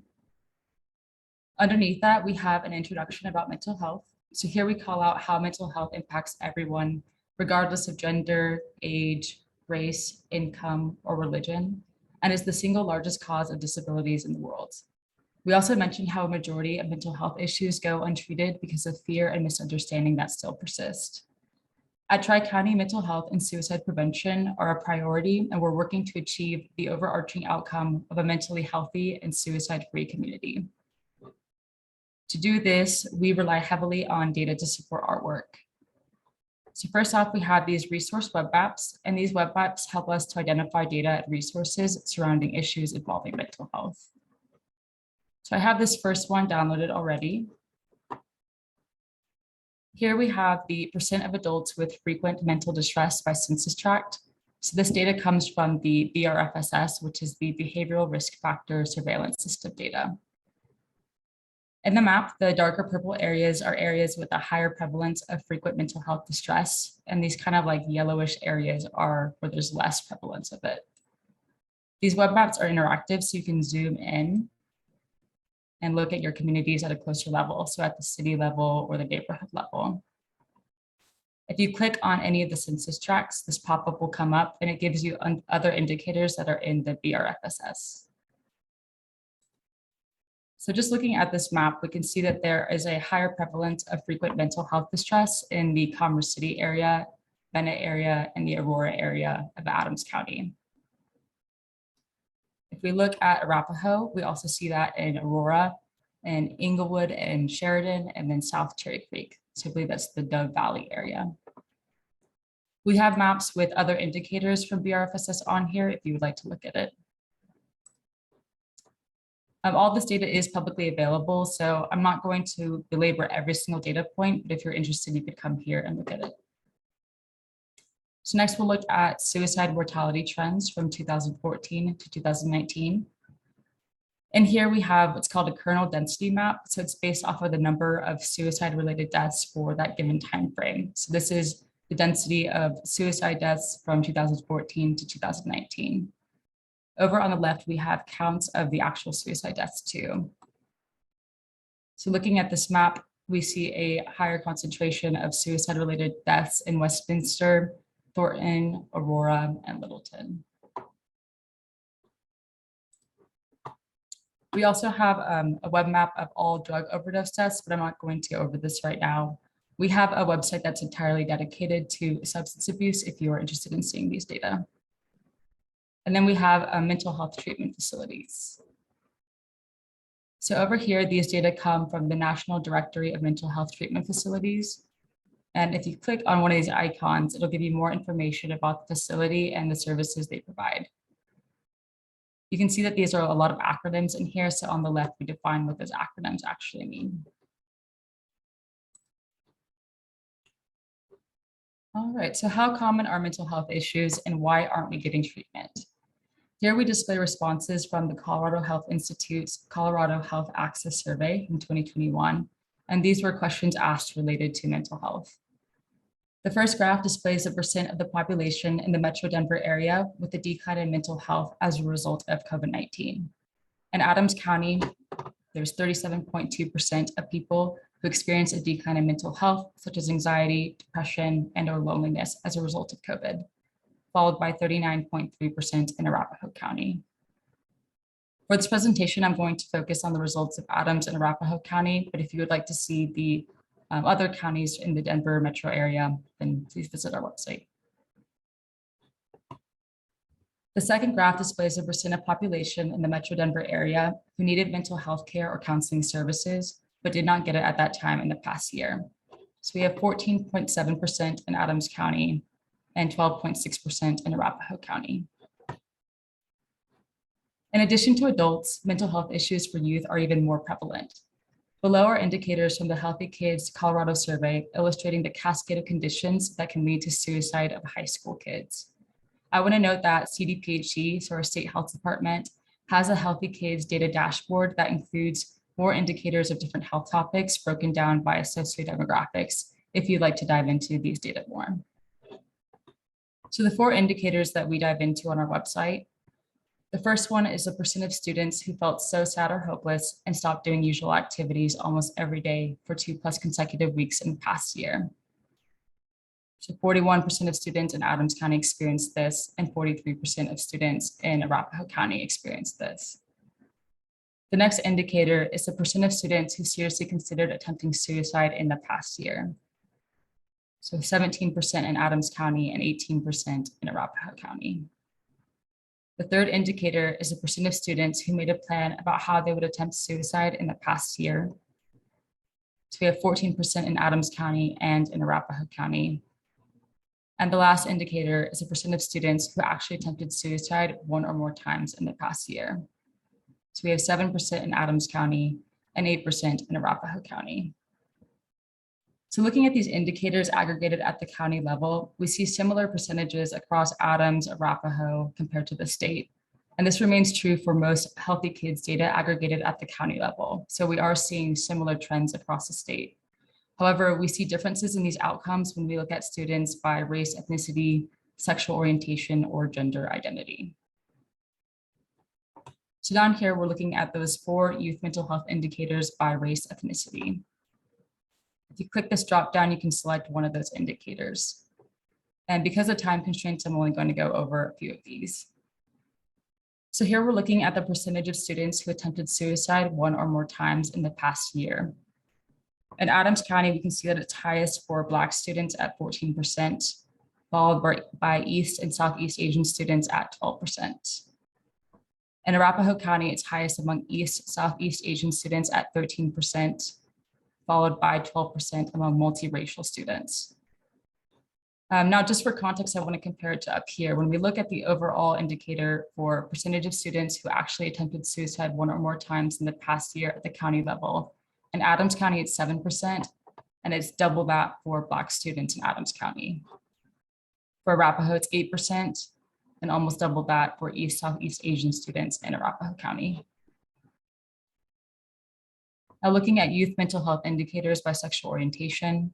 Underneath that, we have an introduction about mental health. So here we call out how mental health impacts everyone, regardless of gender, age, race, income, or religion, and is the single largest cause of disabilities in the world. We also mentioned how a majority of mental health issues go untreated because of fear and misunderstanding that still persist. At Tri-County, mental health and suicide prevention are a priority, and we're working to achieve the overarching outcome of a mentally healthy and suicide-free community. To do this, we rely heavily on data to support our work. So first off, we have these resource web maps, and these web maps help us to identify data and resources surrounding issues involving mental health. So I have this first one downloaded already. Here we have the percent of adults with frequent mental distress by census tract. So this data comes from the BRFSS, which is the Behavioral Risk Factor Surveillance System data. In the map, the darker purple areas are areas with a higher prevalence of frequent mental health distress, and these kind of like yellowish areas are where there's less prevalence of it. These web maps are interactive, so you can zoom in and look at your communities at a closer level, so at the city level or the neighborhood level. If you click on any of the census tracts, this pop-up will come up and it gives you other indicators that are in the BRFSS. So just looking at this map, we can see that there is a higher prevalence of frequent mental health distress in the Commerce City area, Bennett area, and the Aurora area of Adams County. If we look at Arapahoe, we also see that in Aurora, and Inglewood and Sheridan, and then South Cherry Creek. So I believe that's the Dove Valley area. We have maps with other indicators from BRFSS on here if you would like to look at it. All this data is publicly available, so I'm not going to belabor every single data point, but if you're interested, you could come here and look at it. So next we'll look at suicide mortality trends from 2014 to 2019. And here we have what's called a kernel density map. So it's based off of the number of suicide-related deaths for that given time frame. So this is the density of suicide deaths from 2014 to 2019. Over on the left, we have counts of the actual suicide deaths too. So looking at this map, we see a higher concentration of suicide-related deaths in Westminster, Thornton, Aurora, and Littleton. We also have a web map of all drug overdose deaths, but I'm not going to go over this right now. We have a website that's entirely dedicated to substance abuse if you are interested in seeing these data. And then we have mental health treatment facilities. So over here, these data come from the National Directory of Mental Health Treatment Facilities. And if you click on one of these icons, it'll give you more information about the facility and the services they provide. You can see that these are a lot of acronyms in here. So on the left, we define what those acronyms actually mean. All right, so how common are mental health issues and why aren't we getting treatment? Here we display responses from the Colorado Health Institute's Colorado Health Access Survey from 2021. And these were questions asked related to mental health. The first graph displays the percent of the population in the Metro Denver area with a decline in mental health as a result of COVID-19. In Adams County, there's 37.2% of people who experience a decline in mental health, such as anxiety, depression, and/or loneliness as a result of COVID, followed by 39.3% in Arapahoe County. For this presentation, I'm going to focus on the results of Adams and Arapahoe County, but if you would like to see the other counties in the Denver metro area, then please visit our website. The second graph displays the percent of population in the Metro Denver area who needed mental health care or counseling services, but did not get it at that time in the past year. So we have 14.7% in Adams County and 12.6% in Arapahoe County. In addition to adults, mental health issues for youth are even more prevalent. Below are indicators from the Healthy Kids Colorado survey illustrating the cascade of conditions that can lead to suicide of high school kids. I want to note that CDPHE, so our state health department, has a Healthy Kids data dashboard that includes more indicators of different health topics broken down by sociodemographics if you'd like to dive into these data more. So the 4 indicators that we dive into on our website. The first one is the percent of students who felt so sad or hopeless and stopped doing usual activities almost every day for 2+ consecutive weeks in the past year. So 41% of students in Adams County experienced this, and 43% of students in Arapahoe County experienced this. The next indicator is the percent of students who seriously considered attempting suicide in the past year. So 17% in Adams County and 18% in Arapahoe County. The third indicator is the percent of students who made a plan about how they would attempt suicide in the past year. So we have 14% in Adams County and in Arapahoe County. And the last indicator is the percent of students who actually attempted suicide one or more times in the past year. So we have 7% in Adams County and 8% in Arapahoe County. So looking at these indicators aggregated at the county level, we see similar percentages across Adams, Arapahoe compared to the state. And this remains true for most healthy kids data aggregated at the county level. So we are seeing similar trends across the state. However, we see differences in these outcomes when we look at students by race, ethnicity, sexual orientation, or gender identity. So down here, we're looking at those 4 youth mental health indicators by race, ethnicity. If you click this drop down, you can select one of those indicators. And because of time constraints, I'm only going to go over a few of these. So here we're looking at the percentage of students who attempted suicide one or more times in the past year. In Adams County, we can see that it's highest for Black students at 14%, followed by East and Southeast Asian students at 12%. In Arapahoe County, it's highest among East, Southeast Asian students at 13%, followed by 12% among multiracial students. Now, just for context, I want to compare it to up here. When we look at the overall indicator for percentage of students who actually attempted suicide one or more times in the past year at the county level, in Adams County, it's 7%, and it's double that for Black students in Adams County. For Arapahoe, it's 8%, and almost double that for East, Southeast Asian students in Arapahoe County. Now, looking at youth mental health indicators by sexual orientation,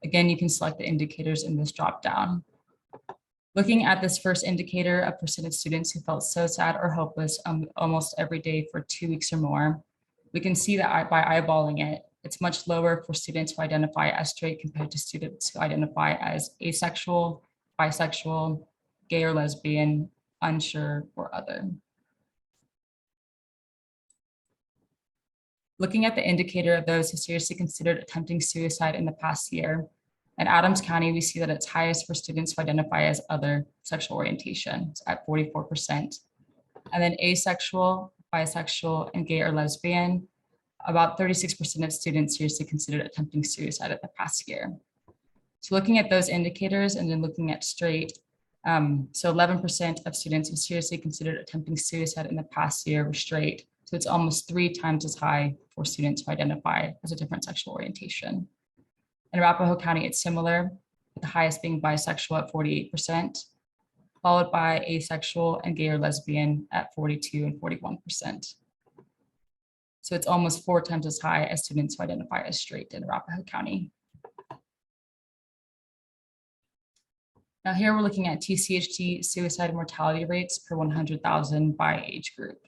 again, you can select the indicators in this dropdown. Looking at this first indicator, a percent of students who felt so sad or hopeless almost every day for 2 weeks or more, we can see that by eyeballing it, it's much lower for students who identify as straight compared to students who identify as asexual, bisexual, gay or lesbian, unsure, or other. Looking at the indicator of those who seriously considered attempting suicide in the past year, in Adams County, we see that it's highest for students who identify as other sexual orientation, so at 44%. And then asexual, bisexual, and gay or lesbian, about 36% of students seriously considered attempting suicide in the past year. So looking at those indicators and then looking at straight, so 11% of students who seriously considered attempting suicide in the past year were straight. So it's almost 3 times as high for students who identify as a different sexual orientation. In Arapahoe County, it's similar, with the highest being bisexual at 48%, followed by asexual and gay or lesbian at 42 and 41%. So it's almost 4 times as high as students who identify as straight in Arapahoe County. Now here we're looking at TCHD suicide and mortality rates per 100,000 by age group.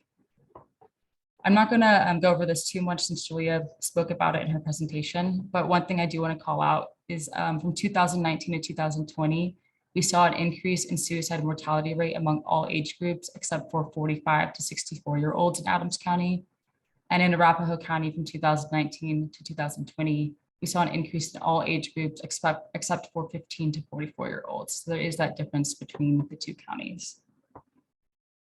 I'm not going to go over this too much since Julia spoke about it in her presentation, but one thing I do want to call out is from 2019 to 2020, we saw an increase in suicide and mortality rate among all age groups except for 45 to 64-year-olds in Adams County. And in Arapahoe County from 2019 to 2020, we saw an increase in all age groups except for 15 to 44-year-olds. So there is that difference between the 2 counties.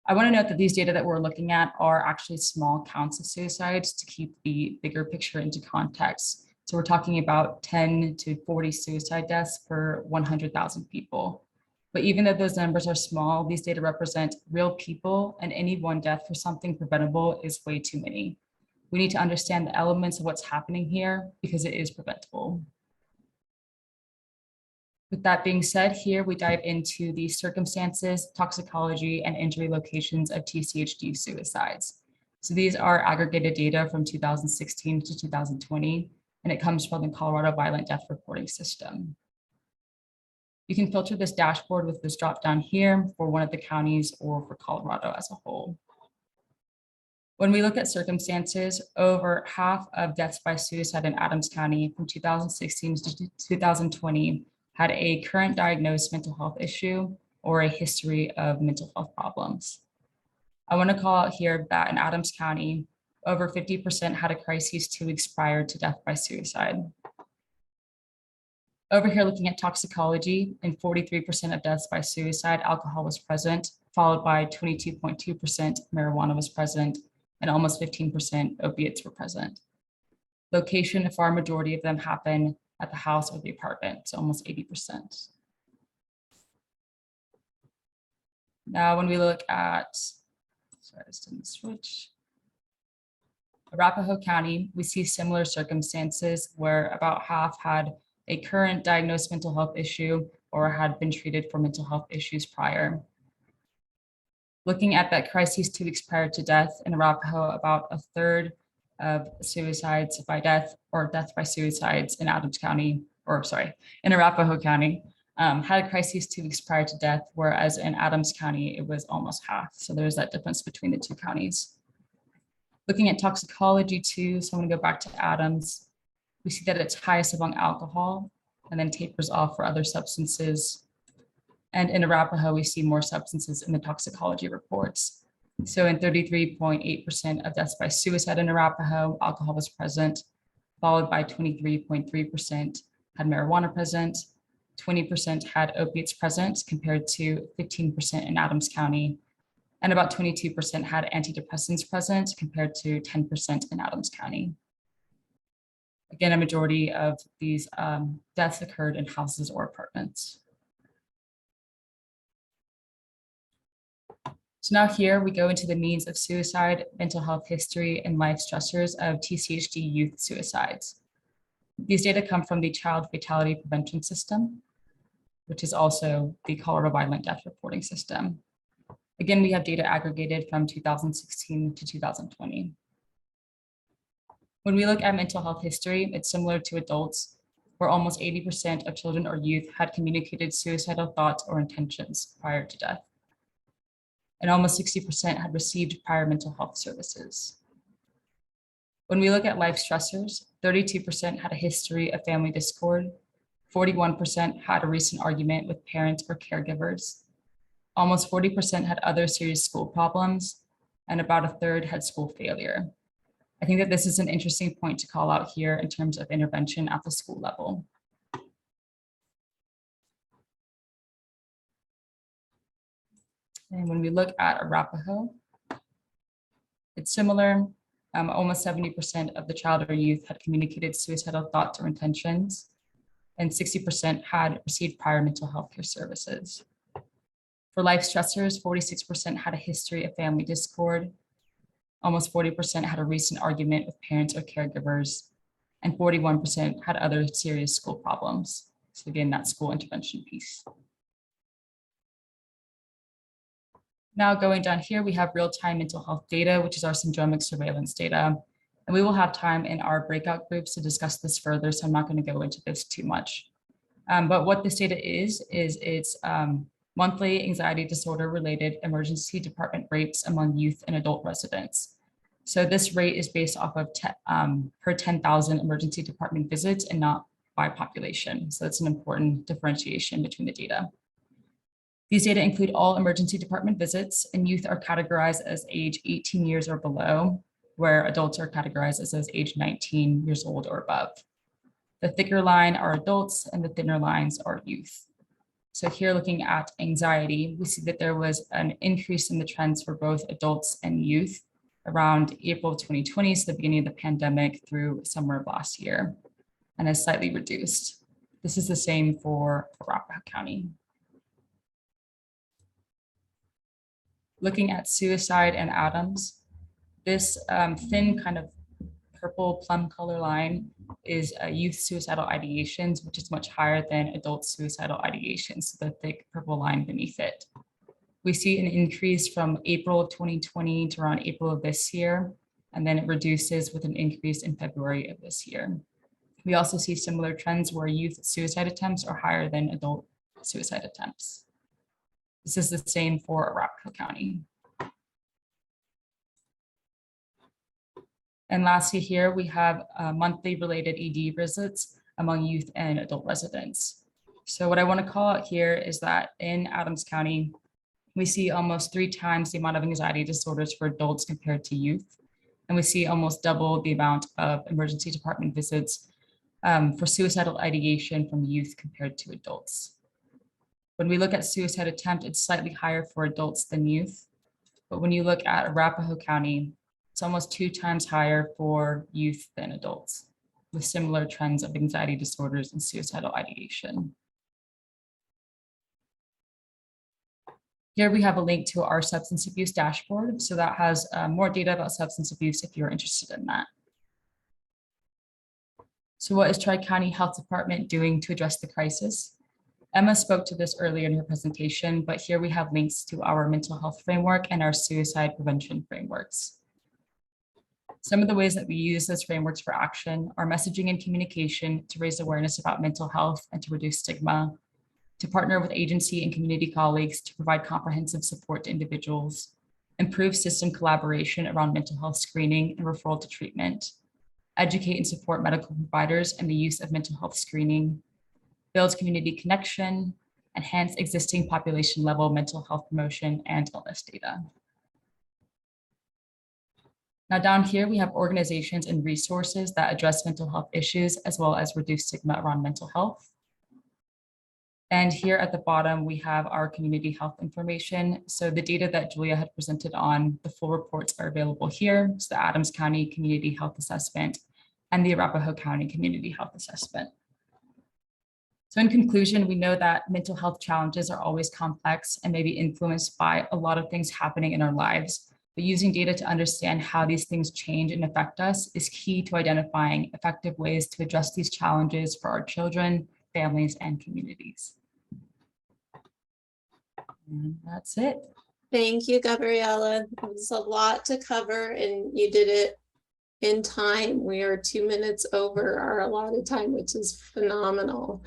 I want to note that these data that we're looking at are actually small counts of suicides to keep the bigger picture into context. So we're talking about 10 to 40 suicide deaths per 100,000 people. But even though those numbers are small, these data represent real people, and any one death for something preventable is way too many. We need to understand the elements of what's happening here because it is preventable. With that being said, here we dive into the circumstances, toxicology, and injury locations of TCHD suicides. So these are aggregated data from 2016 to 2020, and it comes from the Colorado Violent Death Reporting System. You can filter this dashboard with this drop down here for one of the counties or for Colorado as a whole. When we look at circumstances, over half of deaths by suicide in Adams County from 2016 to 2020 had a current diagnosed mental health issue or a history of mental health problems. I want to call out here that in Adams County, over 50% had a crisis 2 weeks prior to death by suicide. Over here, looking at toxicology, in 43% of deaths by suicide, alcohol was present, followed by 22.2% marijuana was present, and almost 15% opiates were present. Location, a far majority of them happen at the house or the apartment, so almost 80%. Now, when we look at, sorry, I just didn't switch. Arapahoe County, we see similar circumstances where about half had a current diagnosed mental health issue or had been treated for mental health issues prior. Looking at that crises 2 weeks prior to death in Arapahoe, about a third of suicides by death or death by suicides in Adams County, or sorry, in Arapahoe County, had crises 2 weeks prior to death, whereas in Adams County, it was almost half. So there's that difference between the 2 counties. Looking at toxicology too, so I'm gonna go back to Adams. We see that it's highest among alcohol and then tapers off for other substances. And in Arapahoe, we see more substances in the toxicology reports. So in 33.8% of deaths by suicide in Arapahoe, alcohol was present, followed by 23.3% had marijuana present, 20% had opiates present compared to 15% in Adams County, and about 22% had antidepressants present compared to 10% in Adams County. Again, a majority of these deaths occurred in houses or apartments. So now here we go into the means of suicide, mental health history, and life stressors of TCHD youth suicides. These data come from the Child Fatality Prevention System, which is also the Colorado Violent Death Reporting System. Again, we have data aggregated from 2016 to 2020. When we look at mental health history, it's similar to adults, where almost 80% of children or youth had communicated suicidal thoughts or intentions prior to death. And almost 60% had received prior mental health services. When we look at life stressors, 32% had a history of family discord, 41% had a recent argument with parents or caregivers, almost 40% had other serious school problems, and about a third had school failure. I think that this is an interesting point to call out here in terms of intervention at the school level. And when we look at Arapahoe, it's similar. Almost 70% of the child or youth had communicated suicidal thoughts or intentions, and 60% had received prior mental health care services. For life stressors, 46% had a history of family discord, almost 40% had a recent argument with parents or caregivers, and 41% had other serious school problems. So again, that school intervention piece. Now going down here, we have real-time mental health data, which is our syndromic surveillance data. And we will have time in our breakout groups to discuss this further, so I'm not going to go into this too much. But what this data is it's monthly anxiety disorder related emergency department rates among youth and adult residents. So this rate is based off of per 10,000 emergency department visits and not by population. So that's an important differentiation between the data. These data include all emergency department visits, and youth are categorized as age 18 years or below, where adults are categorized as age 19 years old or above. The thicker line are adults and the thinner lines are youth. So here looking at anxiety, we see that there was an increase in the trends for both adults and youth around April of 2020, so the beginning of the pandemic through summer of last year, and has slightly reduced. This is the same for Arapahoe County. Looking at suicide and Adams, this thin kind of purple plum color line is youth suicidal ideations, which is much higher than adult suicidal ideations, so the thick purple line beneath it. We see an increase from April of 2020 to around April of this year, and then it reduces with an increase in February of this year. We also see similar trends where youth suicide attempts are higher than adult suicide attempts. This is the same for Arapahoe County. And lastly here, we have monthly related ED visits among youth and adult residents. So what I want to call out here is that in Adams County, we see almost 3 times the amount of anxiety disorders for adults compared to youth. And we see almost double the amount of emergency department visits for suicidal ideation from youth compared to adults. When we look at suicide attempt, it's slightly higher for adults than youth. But when you look at Arapahoe County, it's almost 2 times higher for youth than adults, with similar trends of anxiety disorders and suicidal ideation. Here we have a link to our substance abuse dashboard. So that has more data about substance abuse if you're interested in that. So what is Tri-County Health Department doing to address the crisis? Emma spoke to this earlier in her presentation, but here we have links to our mental health framework and our suicide prevention frameworks. Some of the ways that we use those frameworks for action are messaging and communication to raise awareness about mental health and to reduce stigma, to partner with agency and community colleagues to provide comprehensive support to individuals, improve system collaboration around mental health screening and referral to treatment, educate and support medical providers in the use of mental health screening, build community connection, enhance existing population level mental health promotion and illness data. Now down here, we have organizations and resources that address mental health issues as well as reduce stigma around mental health. And here at the bottom, we have our community health information. So the data that Julia had presented on, the full reports are available here. So the Adams County Community Health Assessment and the Arapahoe County Community Health Assessment. So in conclusion, we know that mental health challenges are always complex and may be influenced by a lot of things happening in our lives. But using data to understand how these things change and affect us is key to identifying effective ways to address these challenges for our children, families, and communities. And that's it. Thank you, Gabriella. It was a lot to cover and you did it in time. We are 2 minutes over our allotted time, which is phenomenal.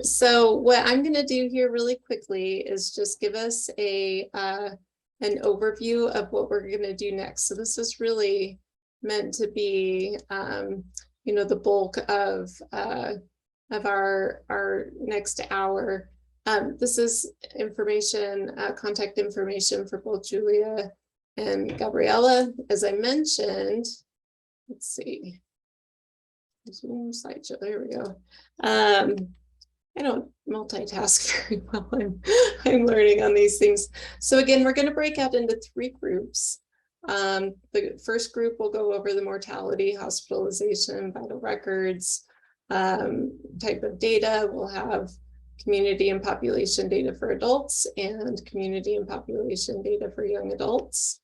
So what I'm going to do here really quickly is just give us an overview of what we're going to do next. So this is really meant to be, the bulk of our next hour. This is information, contact information for both Julia and Gabriella. As I mentioned, let's see. Zoom slideshow, there we go. I don't multitask very well. I'm learning on these things. So again, we're going to break out into 3 groups. The first group will go over the mortality, hospitalization, vital records, type of data. We'll have community and population data for adults and community and population data for young adults.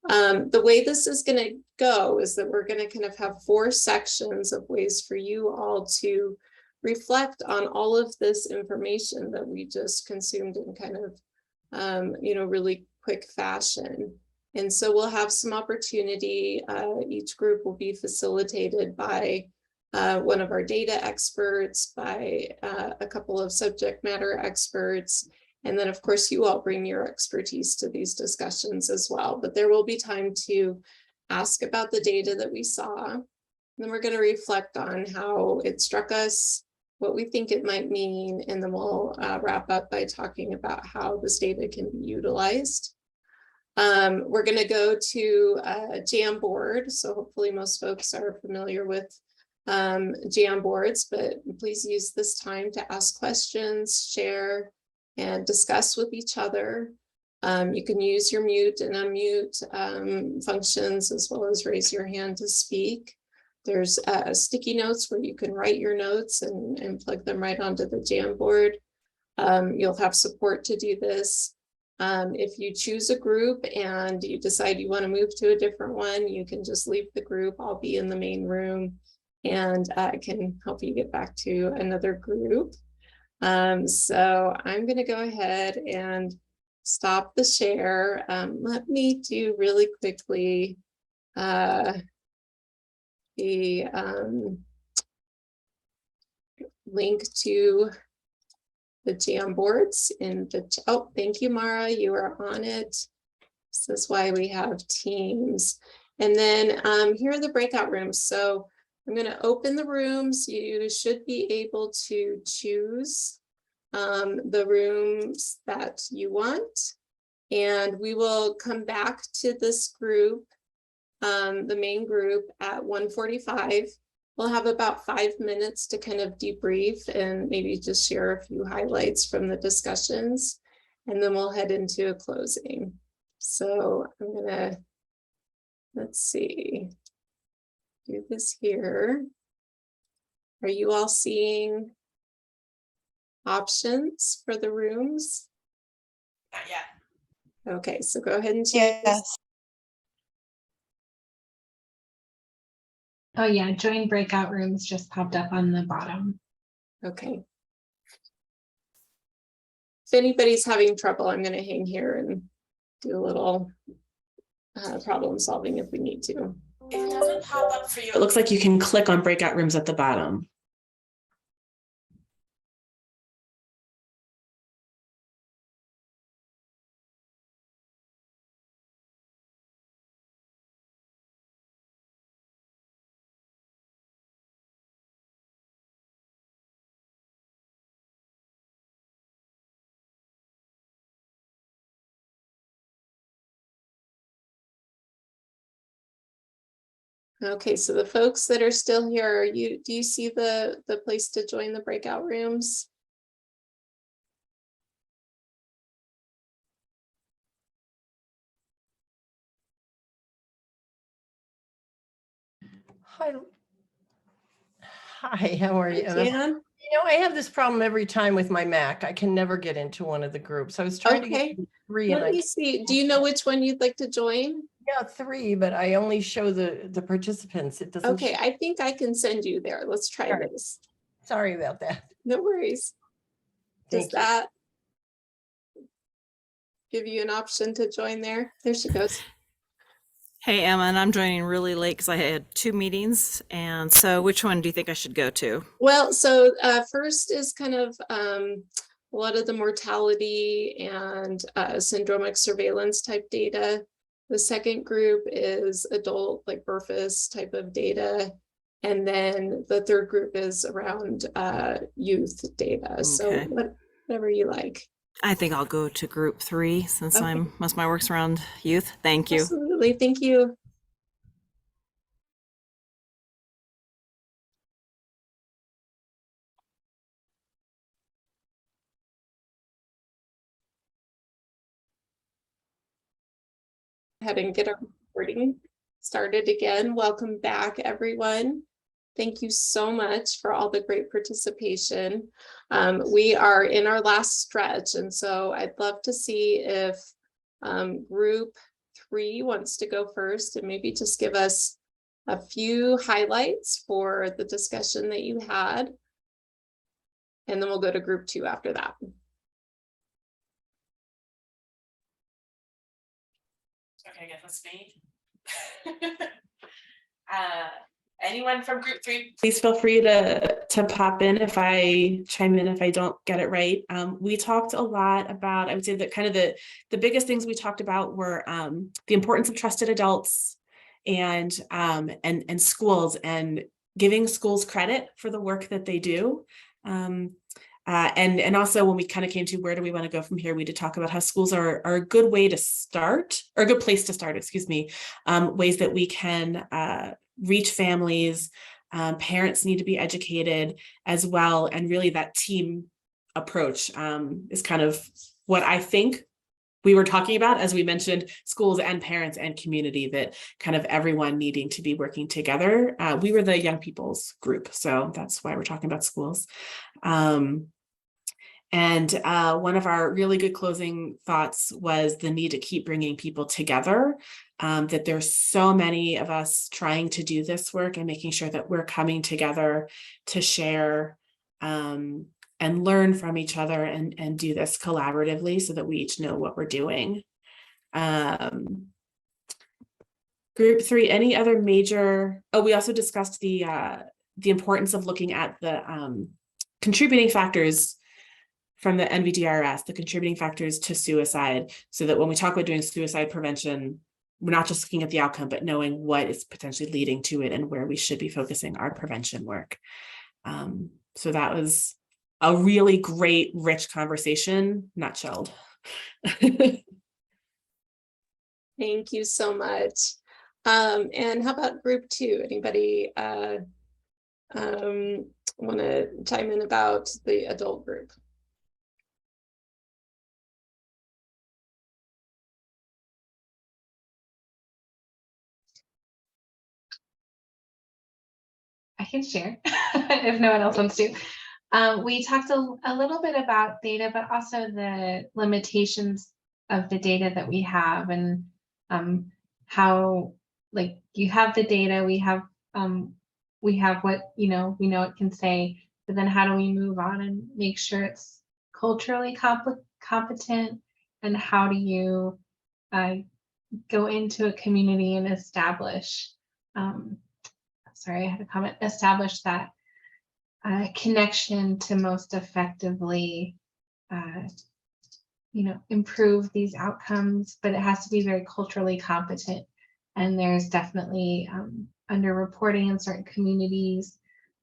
The way this is going to go is that we're going to kind of have 4 sections of ways for you all to reflect on all of this information that we just consumed in kind of, really quick fashion. And so we'll have some opportunity. Each group will be facilitated by one of our data experts, by a couple of subject matter experts. And then, of course, you all bring your expertise to these discussions as well. But there will be time to ask about the data that we saw. And then we're going to reflect on how it struck us, what we think it might mean, and then we'll wrap up by talking about how this data can be utilized. We're going to go to a Jamboard. So hopefully most folks are familiar with Jamboards, but please use this time to ask questions, share, and discuss with each other. You can use your mute and unmute functions as well as raise your hand to speak. There's sticky notes where you can write your notes and plug them right onto the Jamboard. You'll have support to do this. If you choose a group and you decide you want to move to a different one, you can just leave the group. I'll be in the main room and I can help you get back to another group. So I'm going to go ahead and stop the share. Let me do really quickly the link to the Jamboards in the, oh, thank you, Mara, you are on it. This is why we have teams. And then here are the breakout rooms. So I'm going to open the rooms. You should be able to choose the rooms that you want. And we will come back to this group, the main group, at 1:45. We'll have about 5 minutes to kind of debrief and maybe just share a few highlights from the discussions, and then we'll head into a closing. So I'm gonna, let's see, do this here. Are you all seeing options for the rooms? Not yet. Okay, so go ahead and choose. Yes. Oh yeah, join breakout rooms just popped up on the bottom. Okay. If anybody's having trouble, I'm gonna hang here and do a little problem solving if we need to. It doesn't pop up for you. It looks like you can click on breakout rooms at the bottom. Okay, so the folks that are still here, do you see the place to join the breakout rooms? Hi. Hi, how are you? Dan? I have this problem every time with my Mac. I can never get into one of the groups. I was trying to Okay. get to 3 and Let I, me see. Do you know which one you'd like to join? yeah, 3, but I only show the participants. It doesn't. Okay, I think I can send you there. Let's try All right. this. Sorry about that. No worries. Does Thank you. that give you an option to join there? There she goes. Hey, Emma, and I'm joining really late because I had 2 meetings. And so which one do you think I should go to? Well, so first is kind of a lot of the mortality and syndromic surveillance type data. The second group is adult, like BRFIS type of data. And then the third group is around youth data. So Okay. whatever you like. I think I'll go to group 3 since Okay. most of my work's around youth. Thank you. Absolutely. Thank you. Ahead and get our recording started again. Welcome back, everyone. Thank you so much for all the great participation. We are in our last stretch, and so I'd love to see if group 3 wants to go first and maybe just give us a few highlights for the discussion that you had. And then we'll go to group 2 after that. Okay, I guess that's me. Anyone from group 3, please feel free to pop in if I chime in if I don't get it right. We talked a lot about, I would say that kind of the biggest things we talked about were the importance of trusted adults and schools and giving schools credit for the work that they do. And also when we kind of came to where do we want to go from here, we did talk about how schools are a good way to start, or a good place to start, excuse me, ways that we can reach families. Parents need to be educated as well. And really that team approach is kind of what I think we were talking about, as we mentioned, schools and parents and community, that kind of everyone needing to be working together. We were the young people's group, so that's why we're talking about schools. And one of our really good closing thoughts was the need to keep bringing people together, that there's so many of us trying to do this work and making sure that we're coming together to share and learn from each other and do this collaboratively so that we each know what we're doing. Group 3, any other major, we also discussed the importance of looking at the contributing factors from the NVDRS, the contributing factors to suicide, so that when we talk about doing suicide prevention, we're not just looking at the outcome, but knowing what is potentially leading to it and where we should be focusing our prevention work. So that was a really great, rich conversation, nutshelled. Thank you so much. And how about group 2? Anybody want to chime in about the adult group? I can share if no one else wants to. We talked a little bit about data, but also the limitations of the data that we have, and how, like, you have the data, we have what, we know it can say, but then how do we move on and make sure it's culturally competent, and how do you go into a community and establish, sorry, I had a comment, establish that connection to most effectively, improve these outcomes, but it has to be very culturally competent. And there's definitely underreporting in certain communities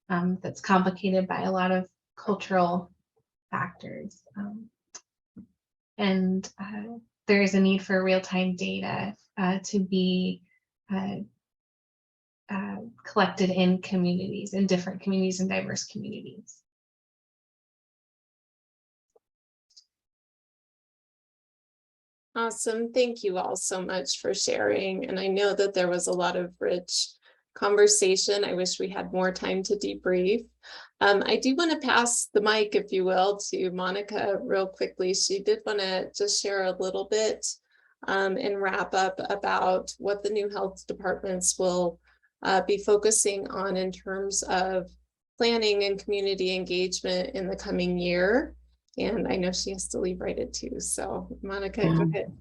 that's complicated by a lot of cultural factors. And there is a need for real-time data to be collected in communities, in different communities and diverse communities. Awesome. Thank you all so much for sharing. And I know that there was a lot of rich conversation. I wish we had more time to debrief. I do want to pass the mic, if you will, to Monica real quickly. She did want to just share a little bit and wrap up about what the new health departments will be focusing on in terms of planning and community engagement in the coming year. And I know she has to leave right at 2. So Monica, go ahead.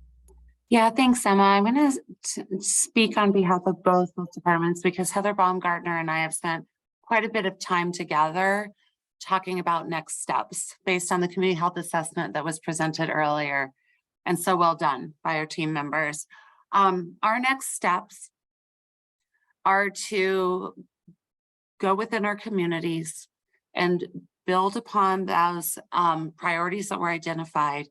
Yeah, thanks, Emma. I'm going to speak on behalf of both departments because Heather Baumgartner and I have spent quite a bit of time together talking about next steps based on the community health assessment that was presented earlier. And so well done by our team members. Our next steps are to go within our communities and build upon those priorities that were identified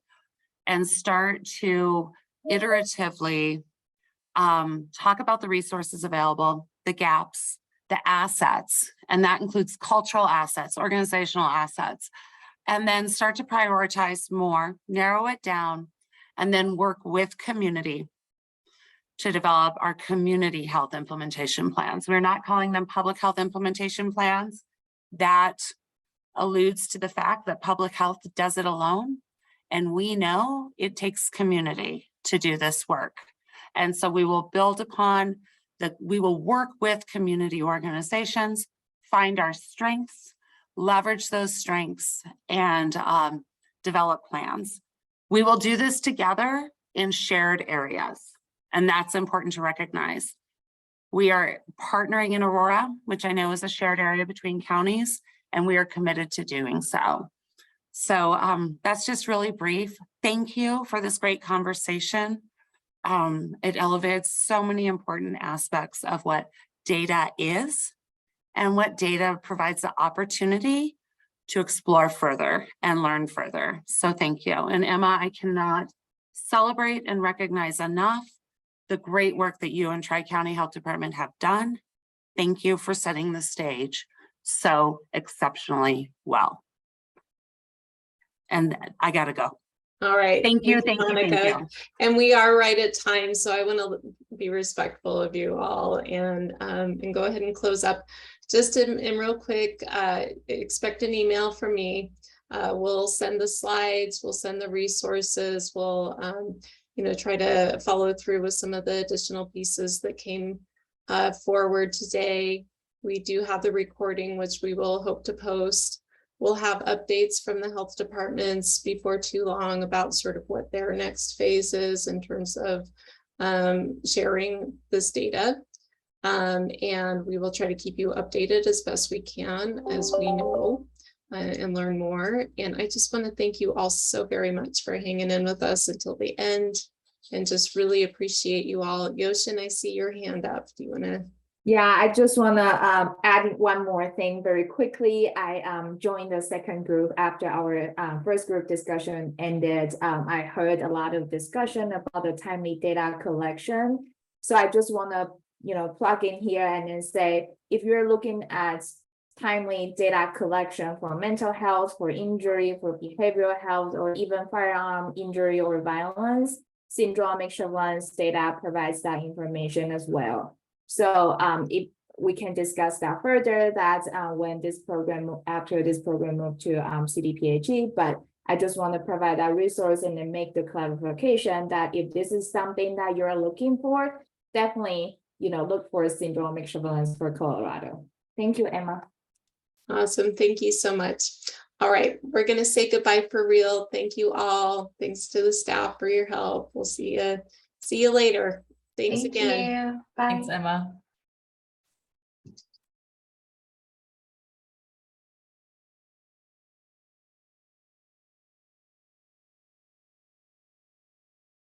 and start to iteratively talk about the resources available, the gaps, the assets, and that includes cultural assets, organizational assets, and then start to prioritize more, narrow it down, and then work with community to develop our community health implementation plans. We're not calling them public health implementation plans. That alludes to the fact that public health does it alone. And we know it takes community to do this work. And so we will build upon that. We will work with community organizations, find our strengths, leverage those strengths, and develop plans. We will do this together in shared areas. And that's important to recognize. We are partnering in Aurora, which I know is a shared area between counties, and we are committed to doing so. So that's just really brief. Thank you for this great conversation. It elevates so many important aspects of what data is and what data provides the opportunity to explore further and learn further. So thank you. And Emma, I cannot celebrate and recognize enough the great work that you and Tri-County Health Department have done. Thank you for setting the stage so exceptionally well. And I gotta go. All right. Thank you, Monica. Thank you. And we are right at time, so I want to be respectful of you all and go ahead and close up. Just in real quick, expect an email from me. We'll send the slides, we'll send the resources, we'll try to follow through with some of the additional pieces that came forward today. We do have the recording, which we will hope to post. We'll have updates from the health departments before too long about sort of what their next phase is in terms of sharing this data. And we will try to keep you updated as best we can as we know and learn more. And I just want to thank you all so very much for hanging in with us until the end and just really appreciate you all. Yoshin, I see your hand up. Do you want to? Yeah, I just want to add one more thing very quickly. I joined the second group after our first group discussion ended. I heard a lot of discussion about the timely data collection. So I just want to, plug in here and then say, if you're looking at timely data collection for mental health, for injury, for behavioral health, or even firearm injury or violence, syndromic surveillance data provides that information as well. So if we can discuss that further, that when this program, after this program moved to CDPHE, but I just want to provide that resource and then make the clarification that if this is something that you're looking for, definitely, look for syndromic surveillance for Colorado. Thank you, Emma. Awesome. Thank you so much. All right, we're going to say goodbye for real. Thank you all. Thanks to the staff for your help. We'll see you later. Thanks Thank again. you. Bye. Thanks, Emma.